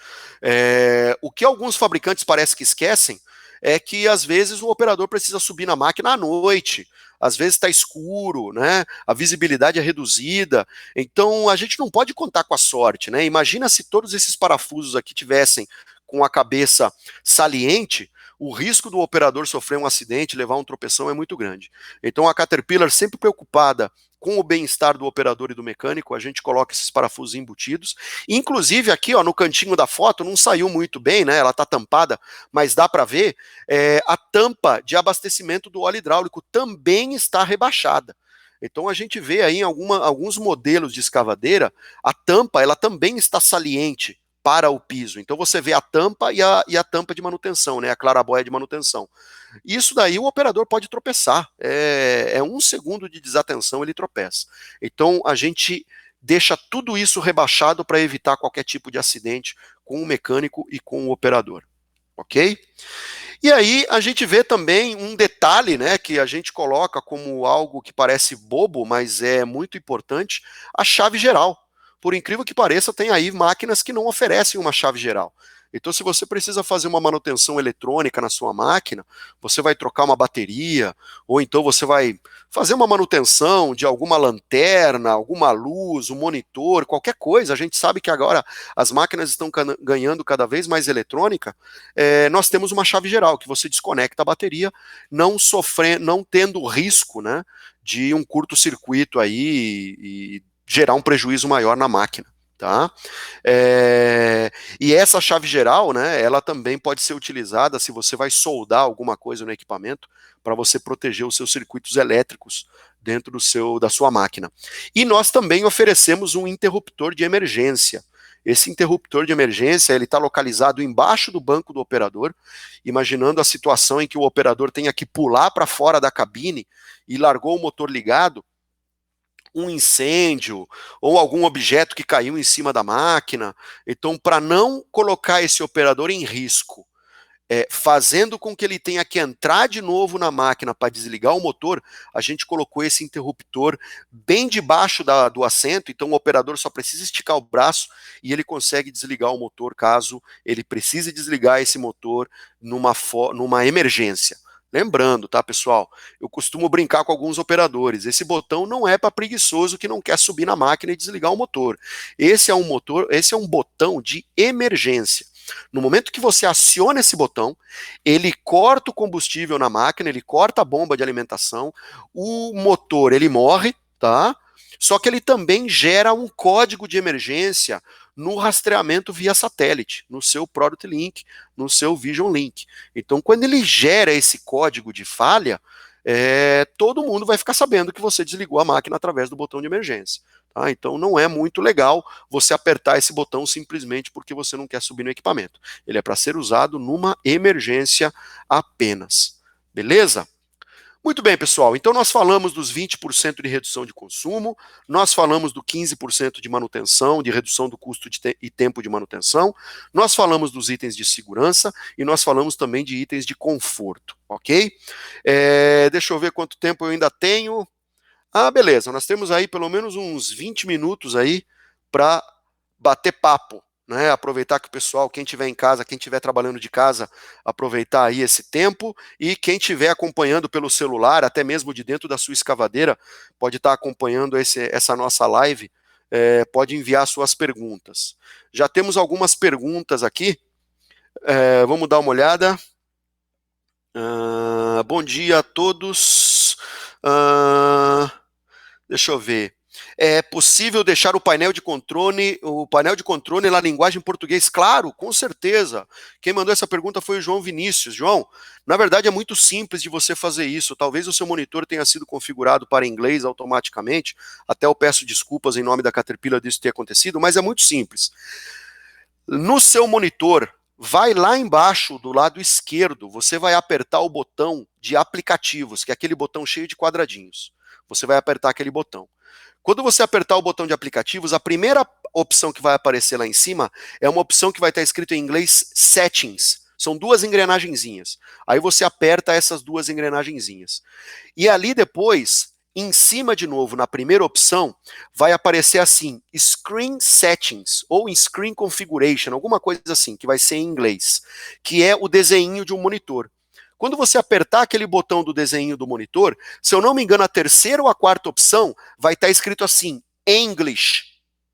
O que alguns fabricantes parece que esquecem é que às vezes o operador precisa subir na máquina à noite, às vezes está escuro, né? A visibilidade é reduzida, então a gente não pode contar com a sorte, né? Imagina se todos esses parafusos aqui tivessem com a cabeça saliente, o risco do operador sofrer um acidente, levar um tropeção é muito grande. Então a Caterpillar, sempre preocupada com o bem-estar do operador e do mecânico, a gente coloca esses parafusos embutidos. Inclusive aqui, ó, no cantinho da foto, não saiu muito bem, né? Ela está tampada, mas dá para ver, a tampa de abastecimento do óleo hidráulico também está rebaixada. Então a gente vê aí em alguns modelos de escavadeira, a tampa ela também está saliente para o piso. Então você vê a tampa e a tampa de manutenção, né? A clarabóia de manutenção. Isso daí o operador pode tropeçar. É 1 segundo de desatenção, ele tropeça. Então a gente deixa tudo isso rebaixado para evitar qualquer tipo de acidente com o mecânico e com o operador. Ok? E aí a gente vê também um detalhe, né, que a gente coloca como algo que parece bobo, mas é muito importante, a chave geral. Por incrível que pareça, tem aí máquinas que não oferecem uma chave geral. Então, se você precisa fazer uma manutenção eletrônica na sua máquina, você vai trocar uma bateria, ou então você vai fazer uma manutenção de alguma lanterna, alguma luz, um monitor, qualquer coisa. A gente sabe que agora as máquinas estão ganhando cada vez mais eletrônica. Nós temos uma chave geral, que você desconecta a bateria, não tendo risco, né, de um curto-circuito aí e gerar um prejuízo maior na máquina. Tá? E essa chave geral, né, ela também pode ser utilizada se você vai soldar alguma coisa no equipamento para você proteger os seus circuitos elétricos dentro da sua máquina. E nós também oferecemos um interruptor de emergência. Esse interruptor de emergência, ele está localizado embaixo do banco do operador, imaginando a situação em que o operador tenha que pular para fora da cabine e largou o motor ligado, um incêndio ou algum objeto que caiu em cima da máquina. Então, para não colocar esse operador em risco, fazendo com que ele tenha que entrar de novo na máquina para desligar o motor, a gente colocou esse interruptor bem debaixo do assento, então o operador só precisa esticar o braço e ele consegue desligar o motor caso ele precise desligar esse motor numa emergência. Lembrando, tá, pessoal? Eu costumo brincar com alguns operadores. Esse botão não é para preguiçoso que não quer subir na máquina e desligar o motor. Esse é um botão de emergência. No momento que você aciona esse botão, ele corta o combustível na máquina, ele corta a bomba de alimentação, o motor ele morre, tá? Só que ele também gera um código de emergência no rastreamento via satélite, no seu Product Link, no seu Vision Link. Então, quando ele gera esse código de falha, todo mundo vai ficar sabendo que você desligou a máquina através do botão de emergência. Tá? Então, não é muito legal você apertar esse botão simplesmente porque você não quer subir no equipamento. Ele é para ser usado numa emergência apenas. Beleza? Muito bem, pessoal. Então, nós falamos dos 20% de redução de consumo, nós falamos do 15% de manutenção, de redução do custo e tempo de manutenção, nós falamos dos itens de segurança e nós falamos também de itens de conforto, ok? Deixa eu ver quanto tempo eu ainda tenho. Ah, beleza. Nós temos aí pelo menos uns 20 minutos aí para bater papo. Né, aproveitar que o pessoal, quem estiver em casa, quem estiver trabalhando de casa, aproveitar aí esse tempo, e quem estiver acompanhando pelo celular, até mesmo de dentro da sua escavadeira, pode estar acompanhando essa nossa live, pode enviar suas perguntas. Já temos algumas perguntas aqui, vamos dar uma olhada. Bom dia a todos. Deixa eu ver. É possível deixar o painel de controle na linguagem português? Claro, com certeza. Quem mandou essa pergunta foi o João Vinícius. João, na verdade é muito simples de você fazer isso. Talvez o seu monitor tenha sido configurado para inglês automaticamente. Até eu peço desculpas em nome da Caterpillar disso ter acontecido, mas é muito simples. No seu monitor, vai lá embaixo do lado esquerdo, você vai apertar o botão de aplicativos, que é aquele botão cheio de quadradinhos. Você vai apertar aquele botão. Quando você apertar o botão de aplicativos, a primeira opção que vai aparecer lá em cima é uma opção que vai estar escrito em inglês Settings. São duas engrenagenzinhas. Aí você aperta essas duas engrenagenzinhas. E ali depois, em cima de novo, na primeira opção, vai aparecer assim, Screen Settings, ou Screen Configuration, alguma coisa assim, que vai ser em inglês, que é o desenho de um monitor. Quando você apertar aquele botão do desenho do monitor, se eu não me engano, a terceira ou a quarta opção vai estar escrito assim, English,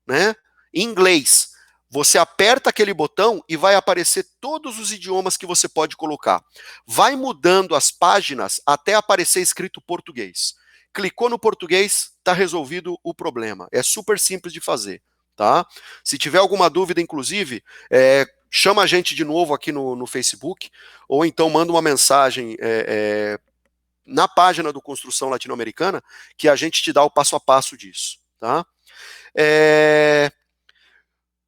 né? Inglês. Você aperta aquele botão e vai aparecer todos os idiomas que você pode colocar. Vai mudando as páginas até aparecer escrito português. Clicou no português, está resolvido o problema. É super simples de fazer, tá? Se tiver alguma dúvida, inclusive, chama a gente de novo aqui no Facebook, ou então manda uma mensagem na página do Construção Latino-Americana, que a gente te dá o passo a passo disso, tá?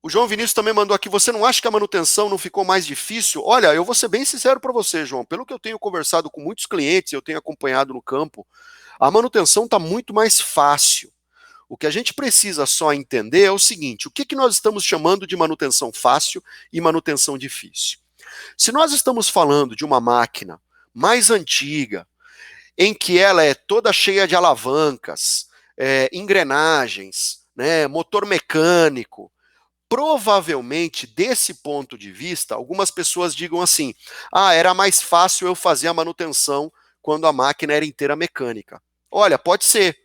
O João Vinícius também mandou aqui, você não acha que a manutenção não ficou mais difícil? Olha, eu vou ser bem sincero para você, João, pelo que eu tenho conversado com muitos clientes, eu tenho acompanhado no campo, a manutenção está muito mais fácil. O que a gente precisa só entender é o seguinte, o que nós estamos chamando de manutenção fácil e manutenção difícil? Se nós estamos falando de uma máquina mais antiga, em que ela é toda cheia de alavancas, engrenagens, né, motor mecânico, provavelmente, desse ponto de vista, algumas pessoas digam assim, era mais fácil eu fazer a manutenção quando a máquina era inteira mecânica. Olha, pode ser,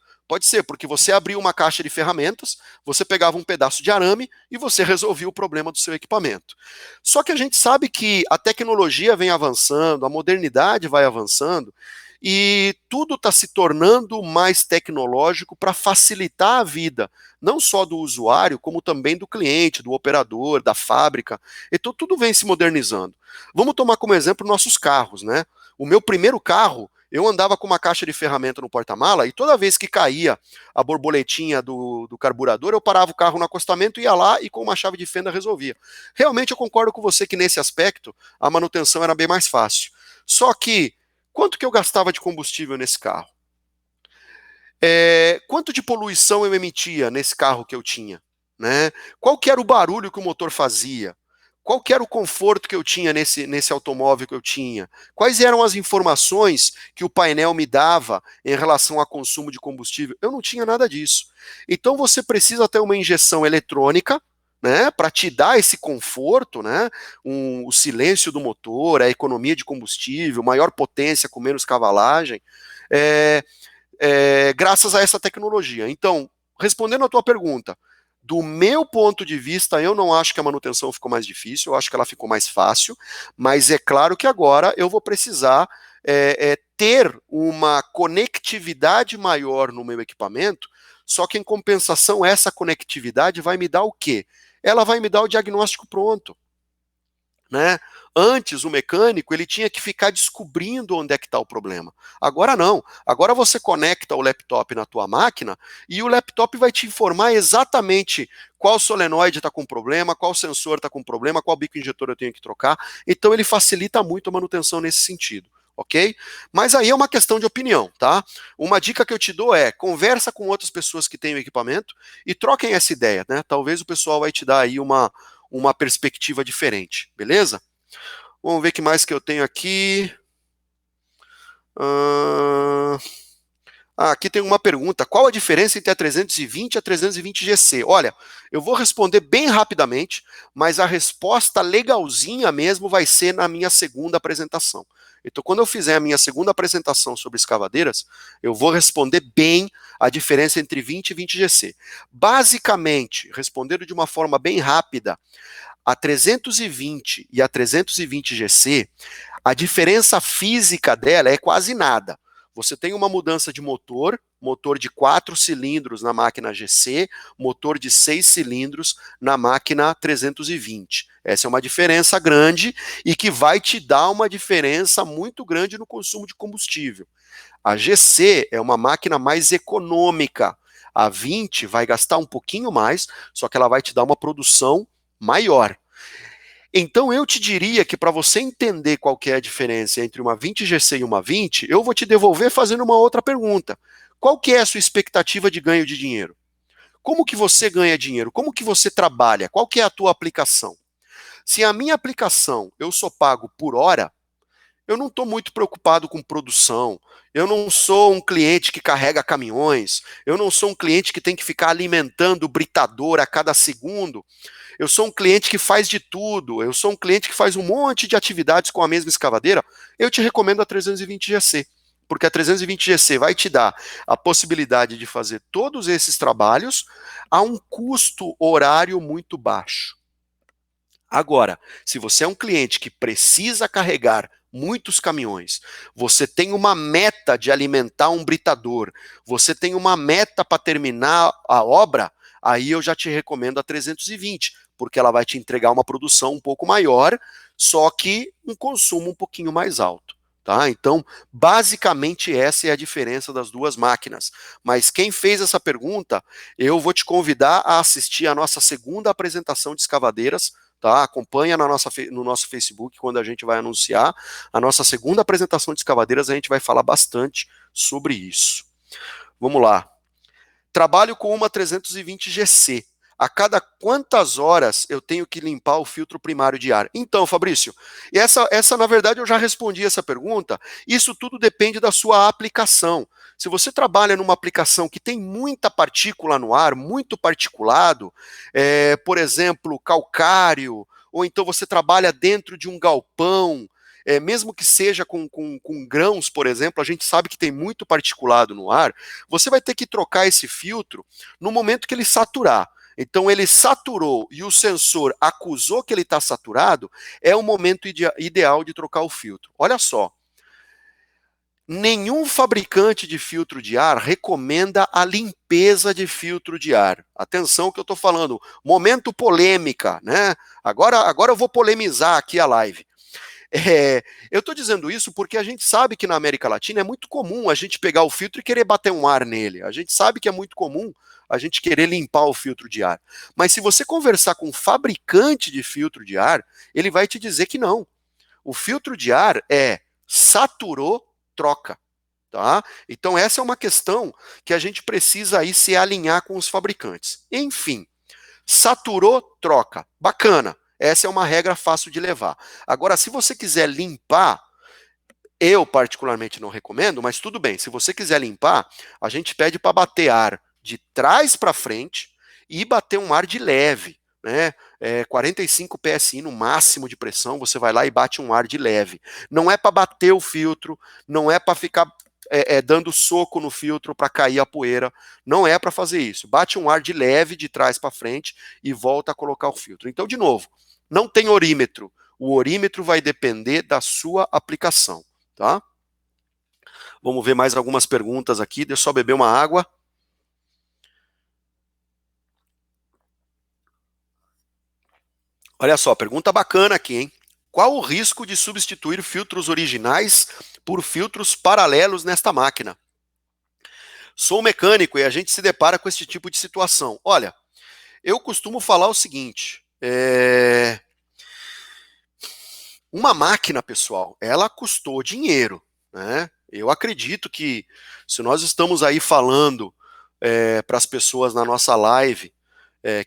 porque você abriu uma caixa de ferramentas, você pegava um pedaço de arame e você resolvia o problema do seu equipamento. Só que a gente sabe que a tecnologia vem avançando, a modernidade vai avançando, e tudo está se tornando mais tecnológico para facilitar a vida, não só do usuário, como também do cliente, do operador, da fábrica. Então tudo vem se modernizando. Vamos tomar como exemplo nossos carros, né? O meu primeiro carro, Eu andava com uma caixa de ferramenta no porta-mala e toda vez que caía a borboletinha do carburador, eu parava o carro no acostamento, ia lá e com uma chave de fenda resolvia. Realmente eu concordo com você que nesse aspecto a manutenção era bem mais fácil. Só que, quanto que eu gastava de combustível nesse carro? Quanto de poluição eu emitia nesse carro que eu tinha? Né? Qual que era o barulho que o motor fazia? Qual que era o conforto que eu tinha nesse automóvel que eu tinha? Quais eram as informações que o painel me dava em relação a consumo de combustível? Eu não tinha nada disso. Então você precisa ter uma injeção eletrônica, né, para te dar esse conforto, né, o silêncio do motor, a economia de combustível, maior potência com menos cavalagem, é, graças a essa tecnologia. Então, respondendo a tua pergunta, do meu ponto de vista, eu não acho que a manutenção ficou mais difícil, eu acho que ela ficou mais fácil, mas é claro que agora eu vou precisar ter uma conectividade maior no meu equipamento, só que em compensação essa conectividade vai me dar o quê? Ela vai me dar o diagnóstico pronto. Né? Antes, o mecânico ele tinha que ficar descobrindo onde é que está o problema. Agora não. Agora você conecta o laptop na tua máquina e o laptop vai te informar exatamente qual solenoide está com problema, qual sensor está com problema, qual bico injetor eu tenho que trocar. Então ele facilita muito a manutenção nesse sentido. Ok? Mas aí é uma questão de opinião, tá? Uma dica que eu te dou é conversa com outras pessoas que têm o equipamento e troquem essa ideia, né? Talvez o pessoal vai te dar aí uma perspectiva diferente, beleza? Vamos ver o que mais que eu tenho aqui. Aqui tem uma pergunta. Qual a diferença entre a 320 e a 320 GC? Olha, eu vou responder bem rapidamente, mas a resposta legalzinha mesmo vai ser na minha segunda apresentação. Então, quando eu fizer a minha segunda apresentação sobre escavadeiras, eu vou responder bem a diferença entre 20 e 20 GC. Basicamente, respondendo de uma forma bem rápida, a 320 e a 320 GC, a diferença física dela é quase nada. Você tem uma mudança de motor de 4 cilindros na máquina GC, motor de 6 cilindros na máquina 320. Essa é uma diferença grande e que vai te dar uma diferença muito grande no consumo de combustível. A GC é uma máquina mais econômica. A 20 vai gastar um pouquinho mais, só que ela vai te dar uma produção maior. Então eu te diria que para você entender qual que é a diferença entre uma 20 GC e uma 20, eu vou te devolver fazendo uma outra pergunta. Qual que é a sua expectativa de ganho de dinheiro? Como que você ganha dinheiro? Como que você trabalha? Qual que é a tua aplicação? Se a minha aplicação eu sou pago por hora, eu não estou muito preocupado com produção, eu não sou um cliente que carrega caminhões, eu não sou um cliente que tem que ficar alimentando o britador a cada segundo, eu sou um cliente que faz de tudo, eu sou um cliente que faz um monte de atividades com a mesma escavadeira, eu te recomendo a 320 GC, porque a 320 GC vai te dar a possibilidade de fazer todos esses trabalhos a um custo horário muito baixo. Agora, se você é um cliente que precisa carregar muitos caminhões, você tem uma meta de alimentar um britador, você tem uma meta para terminar a obra, aí eu já te recomendo a 320, porque ela vai te entregar uma produção um pouco maior, só que um consumo um pouquinho mais alto. Tá? Então, basicamente essa é a diferença das duas máquinas. Mas quem fez essa pergunta, eu vou te convidar a assistir a nossa segunda apresentação de escavadeiras. Tá? Acompanha no nosso Facebook quando a gente vai anunciar a nossa segunda apresentação de escavadeiras, a gente vai falar bastante sobre isso. Vamos lá. Trabalho com uma 320 GC. A cada quantas horas eu tenho que limpar o filtro primário de ar? Então, Fabrício, essa na verdade eu já respondi essa pergunta. Isso tudo depende da sua aplicação. Se você trabalha numa aplicação que tem muita partícula no ar, muito particulado, por exemplo, calcário, ou então você trabalha dentro de um galpão, mesmo que seja com grãos, por exemplo, a gente sabe que tem muito particulado no ar, você vai ter que trocar esse filtro no momento que ele saturar. Então ele saturou e o sensor acusou que ele está saturado, é o momento ideal de trocar o filtro. Olha só, nenhum fabricante de filtro de ar recomenda a limpeza de filtro de ar. Atenção que eu estou falando, momento polêmica, né? Agora eu vou polemizar aqui a live. Eu estou dizendo isso porque a gente sabe que na América Latina é muito comum a gente pegar o filtro e querer bater um ar nele. A gente sabe que é muito comum a gente querer limpar o filtro de ar. Mas se você conversar com um fabricante de filtro de ar, ele vai te dizer que não. O filtro de ar saturou, troca. Tá? Então essa é uma questão que a gente precisa aí se alinhar com os fabricantes. Enfim, saturou, troca. Bacana. Essa é uma regra fácil de levar. Agora, se você quiser limpar, eu particularmente não recomendo, mas tudo bem. Se você quiser limpar, a gente pede para bater ar de trás para frente e bater um ar de leve, né? 45 psi no máximo de pressão, você vai lá e bate um ar de leve. Não é para bater o filtro, não é para ficar dando soco no filtro para cair a poeira, não é para fazer isso. Bate um ar de leve de trás para frente e volta a colocar o filtro. Então, de novo, não tem orímetro. O orímetro vai depender da sua aplicação, tá? Vamos ver mais algumas perguntas aqui. Deixa eu só beber uma água. Olha só, pergunta bacana aqui, hein? Qual o risco de substituir filtros originais por filtros paralelos nesta máquina? Sou mecânico e a gente se depara com esse tipo de situação. Olha, eu costumo falar o seguinte: uma máquina, pessoal, ela custou dinheiro, né? Eu acredito que se nós estamos aí falando para as pessoas na nossa live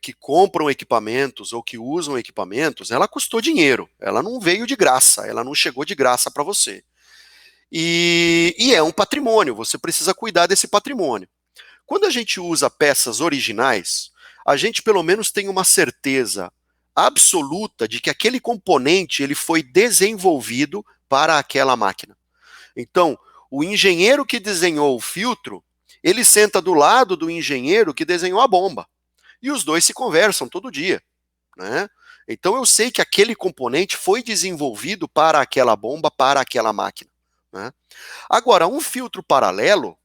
que compram equipamentos ou que usam equipamentos, ela custou dinheiro, ela não veio de graça, ela não chegou de graça para você. E é um patrimônio, você precisa cuidar desse patrimônio. Quando a gente usa peças originais, a gente pelo menos tem uma certeza absoluta de que aquele componente ele foi desenvolvido para aquela máquina. Então, o engenheiro que desenhou o filtro, ele senta do lado do engenheiro que desenhou a bomba. E os dois se conversam todo dia, né? Então eu sei que aquele componente foi desenvolvido para aquela bomba, para aquela máquina, né? Agora, um filtro paralelo,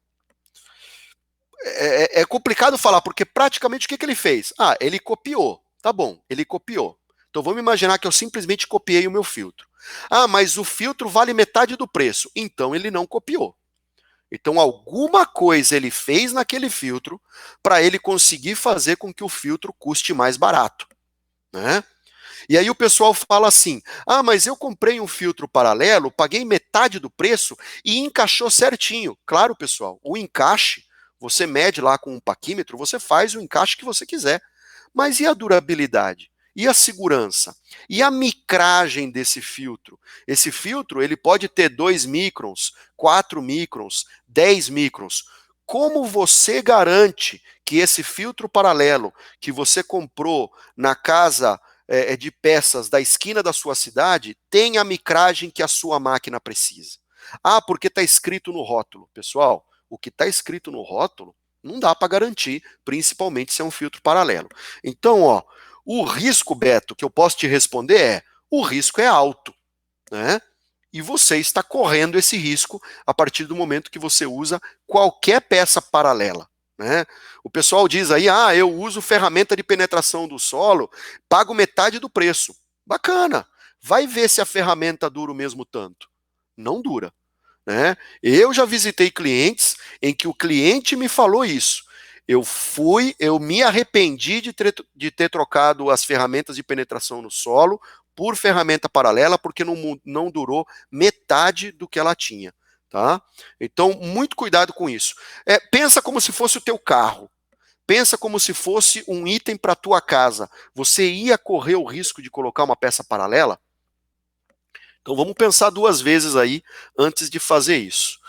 é complicado falar, porque praticamente o que ele fez? Ele copiou. Tá bom, ele copiou. Então vamos imaginar que eu simplesmente copiei o meu filtro. Mas o filtro vale metade do preço. Então ele não copiou. Então alguma coisa ele fez naquele filtro para ele conseguir fazer com que o filtro custe mais barato, né? E aí o pessoal fala assim: mas eu comprei um filtro paralelo, paguei metade do preço e encaixou certinho. Claro, pessoal, o encaixe, você mede lá com um paquímetro, você faz o encaixe que você quiser. Mas e a durabilidade? E a segurança? E a micragem desse filtro? Esse filtro ele pode ter 2 microns, 4 microns, 10 microns. Como você garante que esse filtro paralelo que você comprou na casa de peças da esquina da sua cidade tem a micragem que a sua máquina precisa? Porque está escrito no rótulo. Pessoal, o que está escrito no rótulo não dá para garantir, principalmente se é um filtro paralelo. Então, o risco, Beto, que eu posso te responder o risco é alto, né? E você está correndo esse risco a partir do momento que você usa qualquer peça paralela, né? O pessoal diz aí, eu uso ferramenta de penetração do solo, pago metade do preço. Bacana. Vai ver se a ferramenta dura o mesmo tanto. Não dura, né? Eu já visitei clientes em que o cliente me falou isso. Eu me arrependi de ter trocado as ferramentas de penetração no solo por ferramenta paralela, porque não durou metade do que ela tinha, tá? Então, muito cuidado com isso. Pensa como se fosse o teu carro. Pensa como se fosse um item para a tua casa. Você ia correr o risco de colocar uma peça paralela? Então vamos pensar duas vezes aí antes de fazer isso.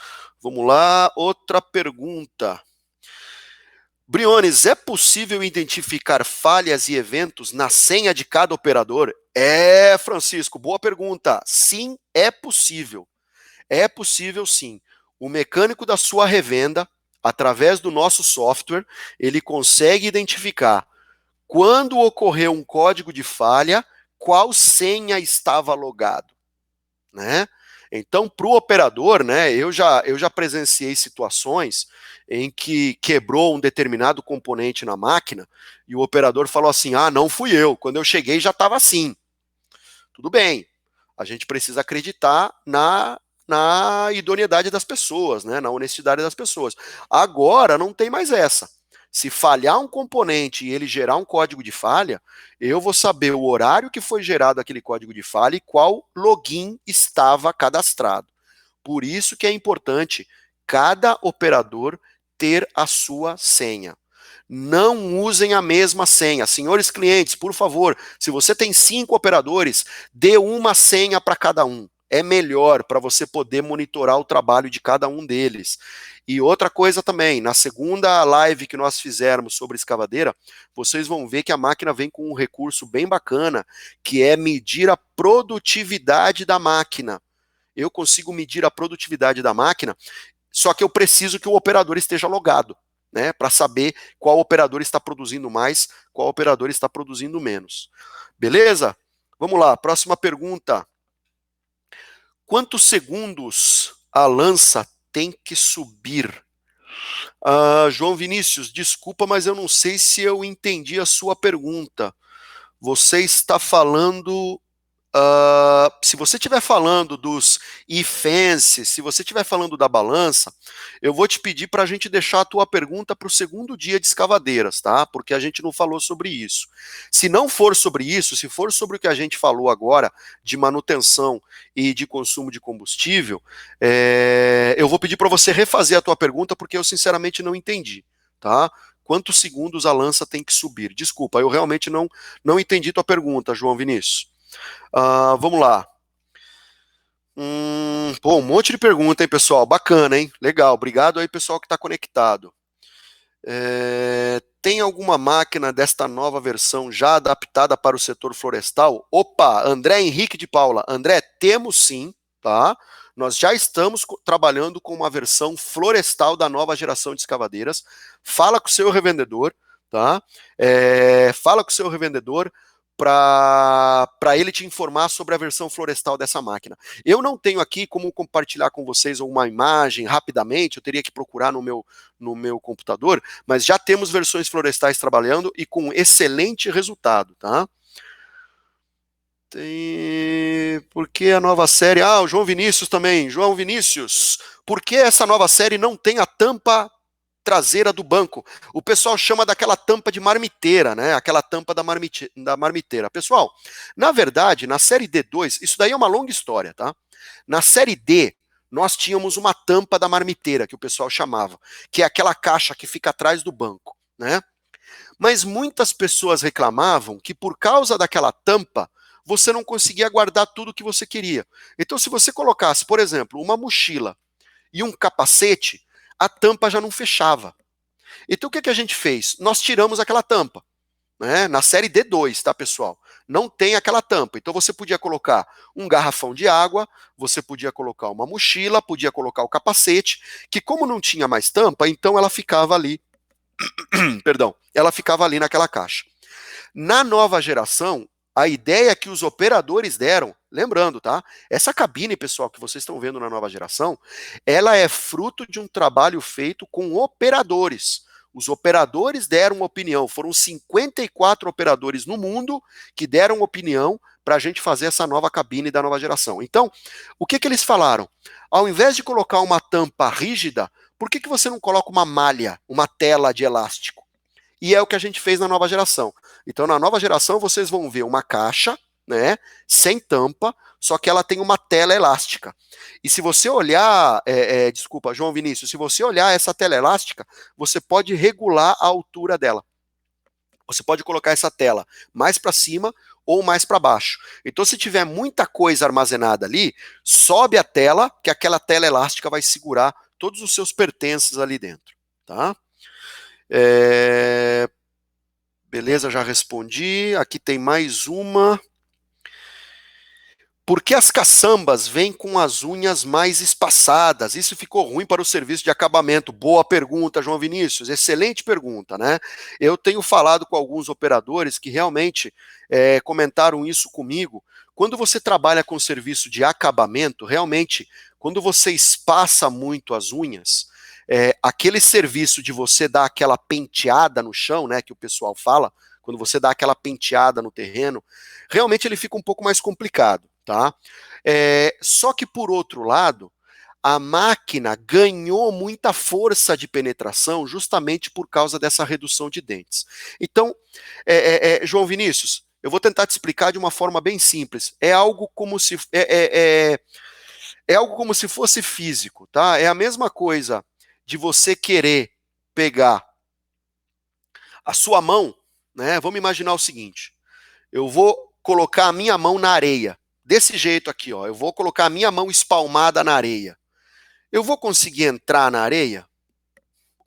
Vamos lá, outra pergunta. Briones, é possível identificar falhas e eventos na senha de cada operador? Francisco, boa pergunta. Sim, é possível. É possível sim. O mecânico da sua revenda, através do nosso software, ele consegue identificar quando ocorreu um código de falha, qual senha estava logado, né? Então, para o operador, né, eu já presenciei situações em que quebrou um determinado componente na máquina e o operador falou assim: não fui eu, quando eu cheguei já estava assim. Tudo bem. A gente precisa acreditar na idoneidade das pessoas, né? Na honestidade das pessoas. Agora não tem mais essa. Se falhar um componente e ele gerar um código de falha, eu vou saber o horário que foi gerado aquele código de falha e qual login estava cadastrado. Por isso que é importante cada operador ter a sua senha. Não usem a mesma senha. Senhores clientes, por favor, se você tem 5 operadores, dê uma senha para cada um. É melhor para você poder monitorar o trabalho de cada um deles. E outra coisa também, na segunda live que nós fizermos sobre escavadeira, vocês vão ver que a máquina vem com um recurso bem bacana, que é medir a produtividade da máquina. Eu consigo medir a produtividade da máquina, só que eu preciso que o operador esteja logado, né, para saber qual operador está produzindo mais, qual operador está produzindo menos. Beleza? Vamos lá, próxima pergunta. Quantos segundos a lança tem que subir? João Vinícius, desculpa, mas eu não sei se eu entendi a sua pergunta. Você está falando... se você estiver falando dos e-fences, se você estiver falando da balança, eu vou te pedir para a gente deixar a tua pergunta para o segundo dia de escavadeiras, tá? Porque a gente não falou sobre isso. Se não for sobre isso, se for sobre o que a gente falou agora, de manutenção e de consumo de combustível, eu vou pedir para você refazer a tua pergunta, porque eu sinceramente não entendi, tá? Quantos segundos a lança tem que subir? Desculpa, eu realmente não entendi tua pergunta, João Vinícius. Vamos lá. Pô, um monte de pergunta, hein, pessoal? Bacana, hein? Legal. Obrigado aí, pessoal, que está conectado. Tem alguma máquina desta nova versão já adaptada para o setor florestal? Opa, André Henrique de Paula. André, temos sim, tá? Nós já estamos trabalhando com uma versão florestal da nova geração de escavadeiras. Fala com o seu revendedor, tá? Fala com o seu revendedor para ele te informar sobre a versão florestal dessa máquina. Eu não tenho aqui como compartilhar com vocês uma imagem rapidamente, eu teria que procurar no meu computador, mas já temos versões florestais trabalhando e com excelente resultado, tá? Por que a nova série... o João Vinícius também. João Vinícius, por que essa nova série não tem a tampa traseira do banco? O pessoal chama daquela tampa de marmiteira, né? Aquela tampa da marmiteira. Pessoal, na verdade, na série D2, isso daí é uma longa história, tá? Na série D, nós tínhamos uma tampa da marmiteira, que o pessoal chamava, que é aquela caixa que fica atrás do banco, né? Mas muitas pessoas reclamavam que por causa daquela tampa, você não conseguia guardar tudo que você queria. Então, se você colocasse, por exemplo, uma mochila e um capacete, a tampa já não fechava. Então o que a gente fez? Nós tiramos aquela tampa, né? Na série D2, tá, pessoal? Não tem aquela tampa. Então você podia colocar um garrafão de água, você podia colocar uma mochila, podia colocar o capacete, que como não tinha mais tampa, então ela ficava ali, perdão, ela ficava ali naquela caixa. Na nova geração, a ideia que os operadores deram, lembrando, tá? Essa cabine, pessoal, que vocês estão vendo na nova geração, ela é fruto de um trabalho feito com operadores. Os operadores deram opinião, foram 54 operadores no mundo que deram opinião para a gente fazer essa nova cabine da nova geração. Então, o que eles falaram? Ao invés de colocar uma tampa rígida, por que você não coloca uma malha, uma tela de elástico? E é o que a gente fez na nova geração. Então, na nova geração, vocês vão ver uma caixa, né, sem tampa, só que ela tem uma tela elástica. E se você olhar, desculpa, João Vinícius, se você olhar essa tela elástica, você pode regular a altura dela. Você pode colocar essa tela mais para cima ou mais para baixo. Então, se tiver muita coisa armazenada ali, sobe a tela, que aquela tela elástica vai segurar todos os seus pertences ali dentro, tá? Beleza, já respondi. Aqui tem mais uma. Por que as caçambas vêm com as unhas mais espaçadas? Isso ficou ruim para o serviço de acabamento. Boa pergunta, João Vinícius. Excelente pergunta, né? Eu tenho falado com alguns operadores que realmente comentaram isso comigo. Quando você trabalha com serviço de acabamento, realmente, quando você espaça muito as unhas, aquele serviço de você dar aquela penteada no chão, né, que o pessoal fala, quando você dá aquela penteada no terreno, realmente ele fica um pouco mais complicado. tá? Só que, por outro lado, a máquina ganhou muita força de penetração justamente por causa dessa redução de dentes. Então, João Vinícius, eu vou tentar te explicar de uma forma bem simples. É algo como se algo como se fosse físico, tá? É a mesma coisa de você querer pegar a sua mão, né? Vamos imaginar o seguinte: eu vou colocar a minha mão na areia, desse jeito aqui, ó. Eu vou colocar a minha mão espalmada na areia. Eu vou conseguir entrar na areia?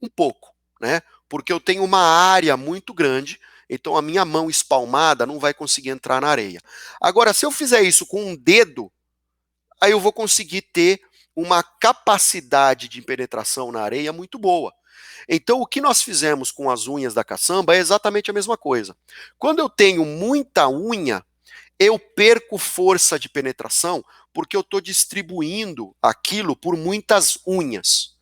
Um pouco, né? Porque eu tenho uma área muito grande, então a minha mão espalmada não vai conseguir entrar na areia. Agora, se eu fizer isso com um dedo, aí eu vou conseguir ter uma capacidade de penetração na areia muito boa. Então, o que nós fizemos com as unhas da caçamba é exatamente a mesma coisa. Quando eu tenho muita unha, eu perco força de penetração porque eu estou distribuindo aquilo por muitas unhas.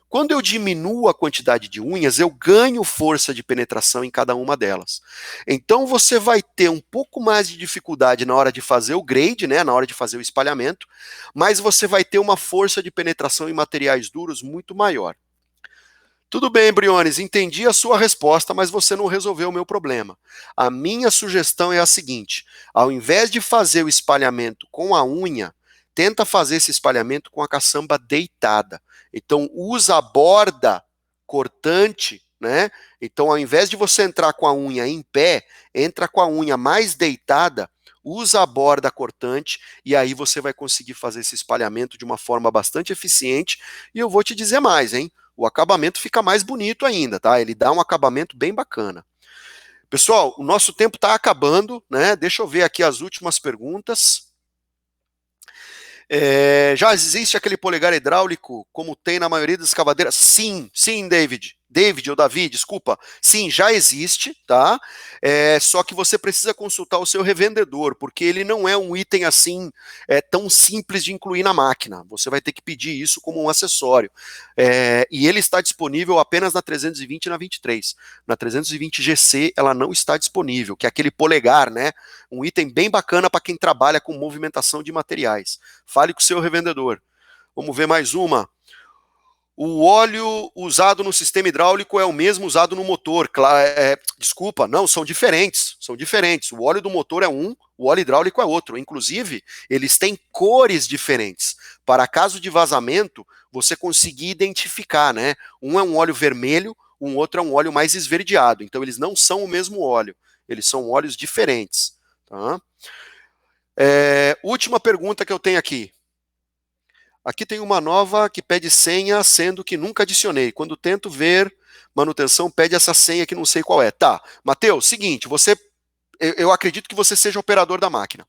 Quando eu diminuo a quantidade de unhas, eu ganho força de penetração em cada uma delas. Então você vai ter um pouco mais de dificuldade na hora de fazer o grade, né, na hora de fazer o espalhamento, mas você vai ter uma força de penetração em materiais duros muito maior. Tudo bem, Briones, entendi a sua resposta, mas você não resolveu o meu problema. A minha sugestão é a seguinte: ao invés de fazer o espalhamento com a unha, tenta fazer esse espalhamento com a caçamba deitada. Então, usa a borda cortante, né? Então, ao invés de você entrar com a unha em pé, entra com a unha mais deitada, usa a borda cortante e aí você vai conseguir fazer esse espalhamento de uma forma bastante eficiente. E eu vou te dizer mais, hein? O acabamento fica mais bonito ainda, tá? Ele dá um acabamento bem bacana. Pessoal, o nosso tempo está acabando, né? Deixa eu ver aqui as últimas perguntas. Já existe aquele polegar hidráulico como tem na maioria das escavadeiras? Sim, sim, David. David ou Davi, desculpa. Sim, já existe, tá? Só que você precisa consultar o seu revendedor, porque ele não é um item assim tão simples de incluir na máquina. Você vai ter que pedir isso como um acessório. E ele está disponível apenas na 320 e na 23. Na 320 GC ela não está disponível, que é aquele polegar, né? Um item bem bacana para quem trabalha com movimentação de materiais. Fale com o seu revendedor. Vamos ver mais uma. O óleo usado no sistema hidráulico é o mesmo usado no motor. Desculpa, não, são diferentes. São diferentes. O óleo do motor é um, o óleo hidráulico é outro. Inclusive, eles têm cores diferentes. Para caso de vazamento, você conseguir identificar, né? Um é um óleo vermelho, um outro é um óleo mais esverdeado. Então, eles não são o mesmo óleo. Eles são óleos diferentes. Tá? Última pergunta que eu tenho aqui. Aqui tem uma nova que pede senha, sendo que nunca adicionei. Quando tento ver, manutenção pede essa senha que não sei qual é. Tá, Matheus, seguinte, eu acredito que você seja operador da máquina.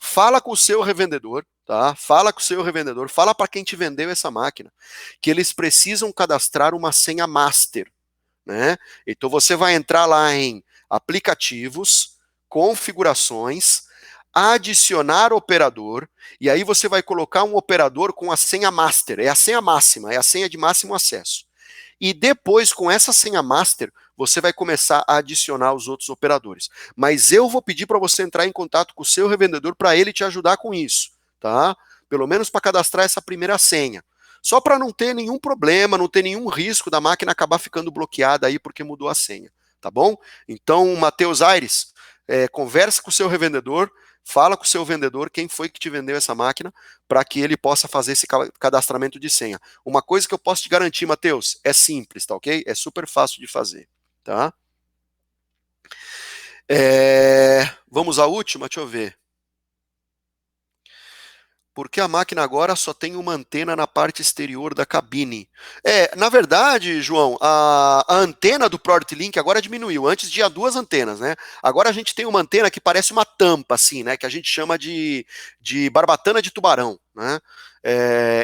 Fala com o seu revendedor, tá? Fala com o seu revendedor, fala para quem te vendeu essa máquina, que eles precisam cadastrar uma senha master, né? Então você vai entrar lá em aplicativos, configurações, adicionar operador, e aí você vai colocar um operador com a senha master, é a senha máxima, é a senha de máximo acesso. E depois, com essa senha master, você vai começar a adicionar os outros operadores. Mas eu vou pedir para você entrar em contato com o seu revendedor para ele te ajudar com isso, tá? Pelo menos para cadastrar essa primeira senha. Só para não ter nenhum problema, não ter nenhum risco da máquina acabar ficando bloqueada aí porque mudou a senha, tá bom? Então, Matheus Aires, converse com o seu revendedor, fala com o seu vendedor quem foi que te vendeu essa máquina para que ele possa fazer esse cadastramento de senha. Uma coisa que eu posso te garantir, Matheus, é simples, tá ok? É super fácil de fazer, tá? Vamos à última, deixa eu ver. Porque a máquina agora só tem uma antena na parte exterior da cabine. Na verdade, João, a antena do Product Link agora diminuiu. Antes tinha duas antenas, né? Agora a gente tem uma antena que parece uma tampa, assim, né? Que a gente chama de barbatana de tubarão, né?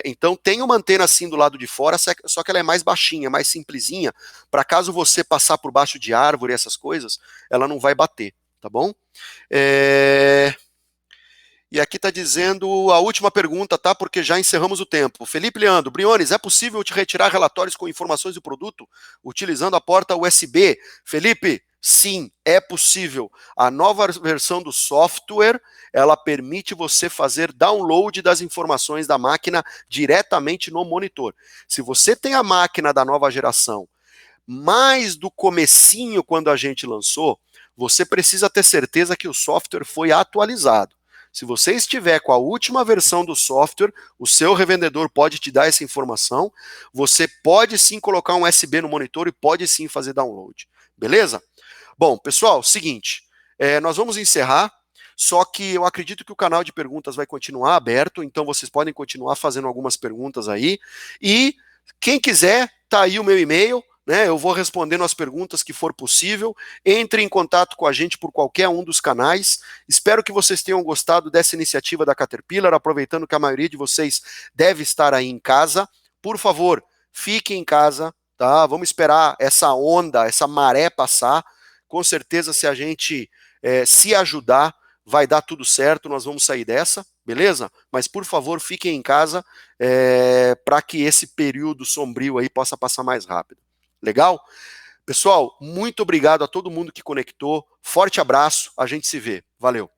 Então tem uma antena assim do lado de fora, só que ela é mais baixinha, mais simplesinha, para caso você passar por baixo de árvore e essas coisas, ela não vai bater, tá bom? E aqui está dizendo a última pergunta, tá? Porque já encerramos o tempo. Felipe Leandro, Briones, é possível te retirar relatórios com informações do produto utilizando a porta USB? Felipe, sim, é possível. A nova versão do software, ela permite você fazer download das informações da máquina diretamente no monitor. Se você tem a máquina da nova geração, mais do comecinho quando a gente lançou, você precisa ter certeza que o software foi atualizado. Se você estiver com a última versão do software, o seu revendedor pode te dar essa informação. Você pode sim colocar um USB no monitor e pode sim fazer download. Beleza? Bom, pessoal, seguinte, nós vamos encerrar. Só que eu acredito que o canal de perguntas vai continuar aberto, então vocês podem continuar fazendo algumas perguntas aí. E quem quiser, tá aí o meu e-mail, né? Eu vou respondendo as perguntas que for possível. Entre em contato com a gente por qualquer um dos canais. Espero que vocês tenham gostado dessa iniciativa da Caterpillar, aproveitando que a maioria de vocês deve estar aí em casa. Por favor, fiquem em casa, tá? Vamos esperar essa onda, essa maré passar. Com certeza, se a gente se ajudar, vai dar tudo certo, nós vamos sair dessa, beleza? Mas, por favor, fiquem em casa para que esse período sombrio aí possa passar mais rápido. Legal? Pessoal, muito obrigado a todo mundo que conectou. Forte abraço, a gente se vê. Valeu.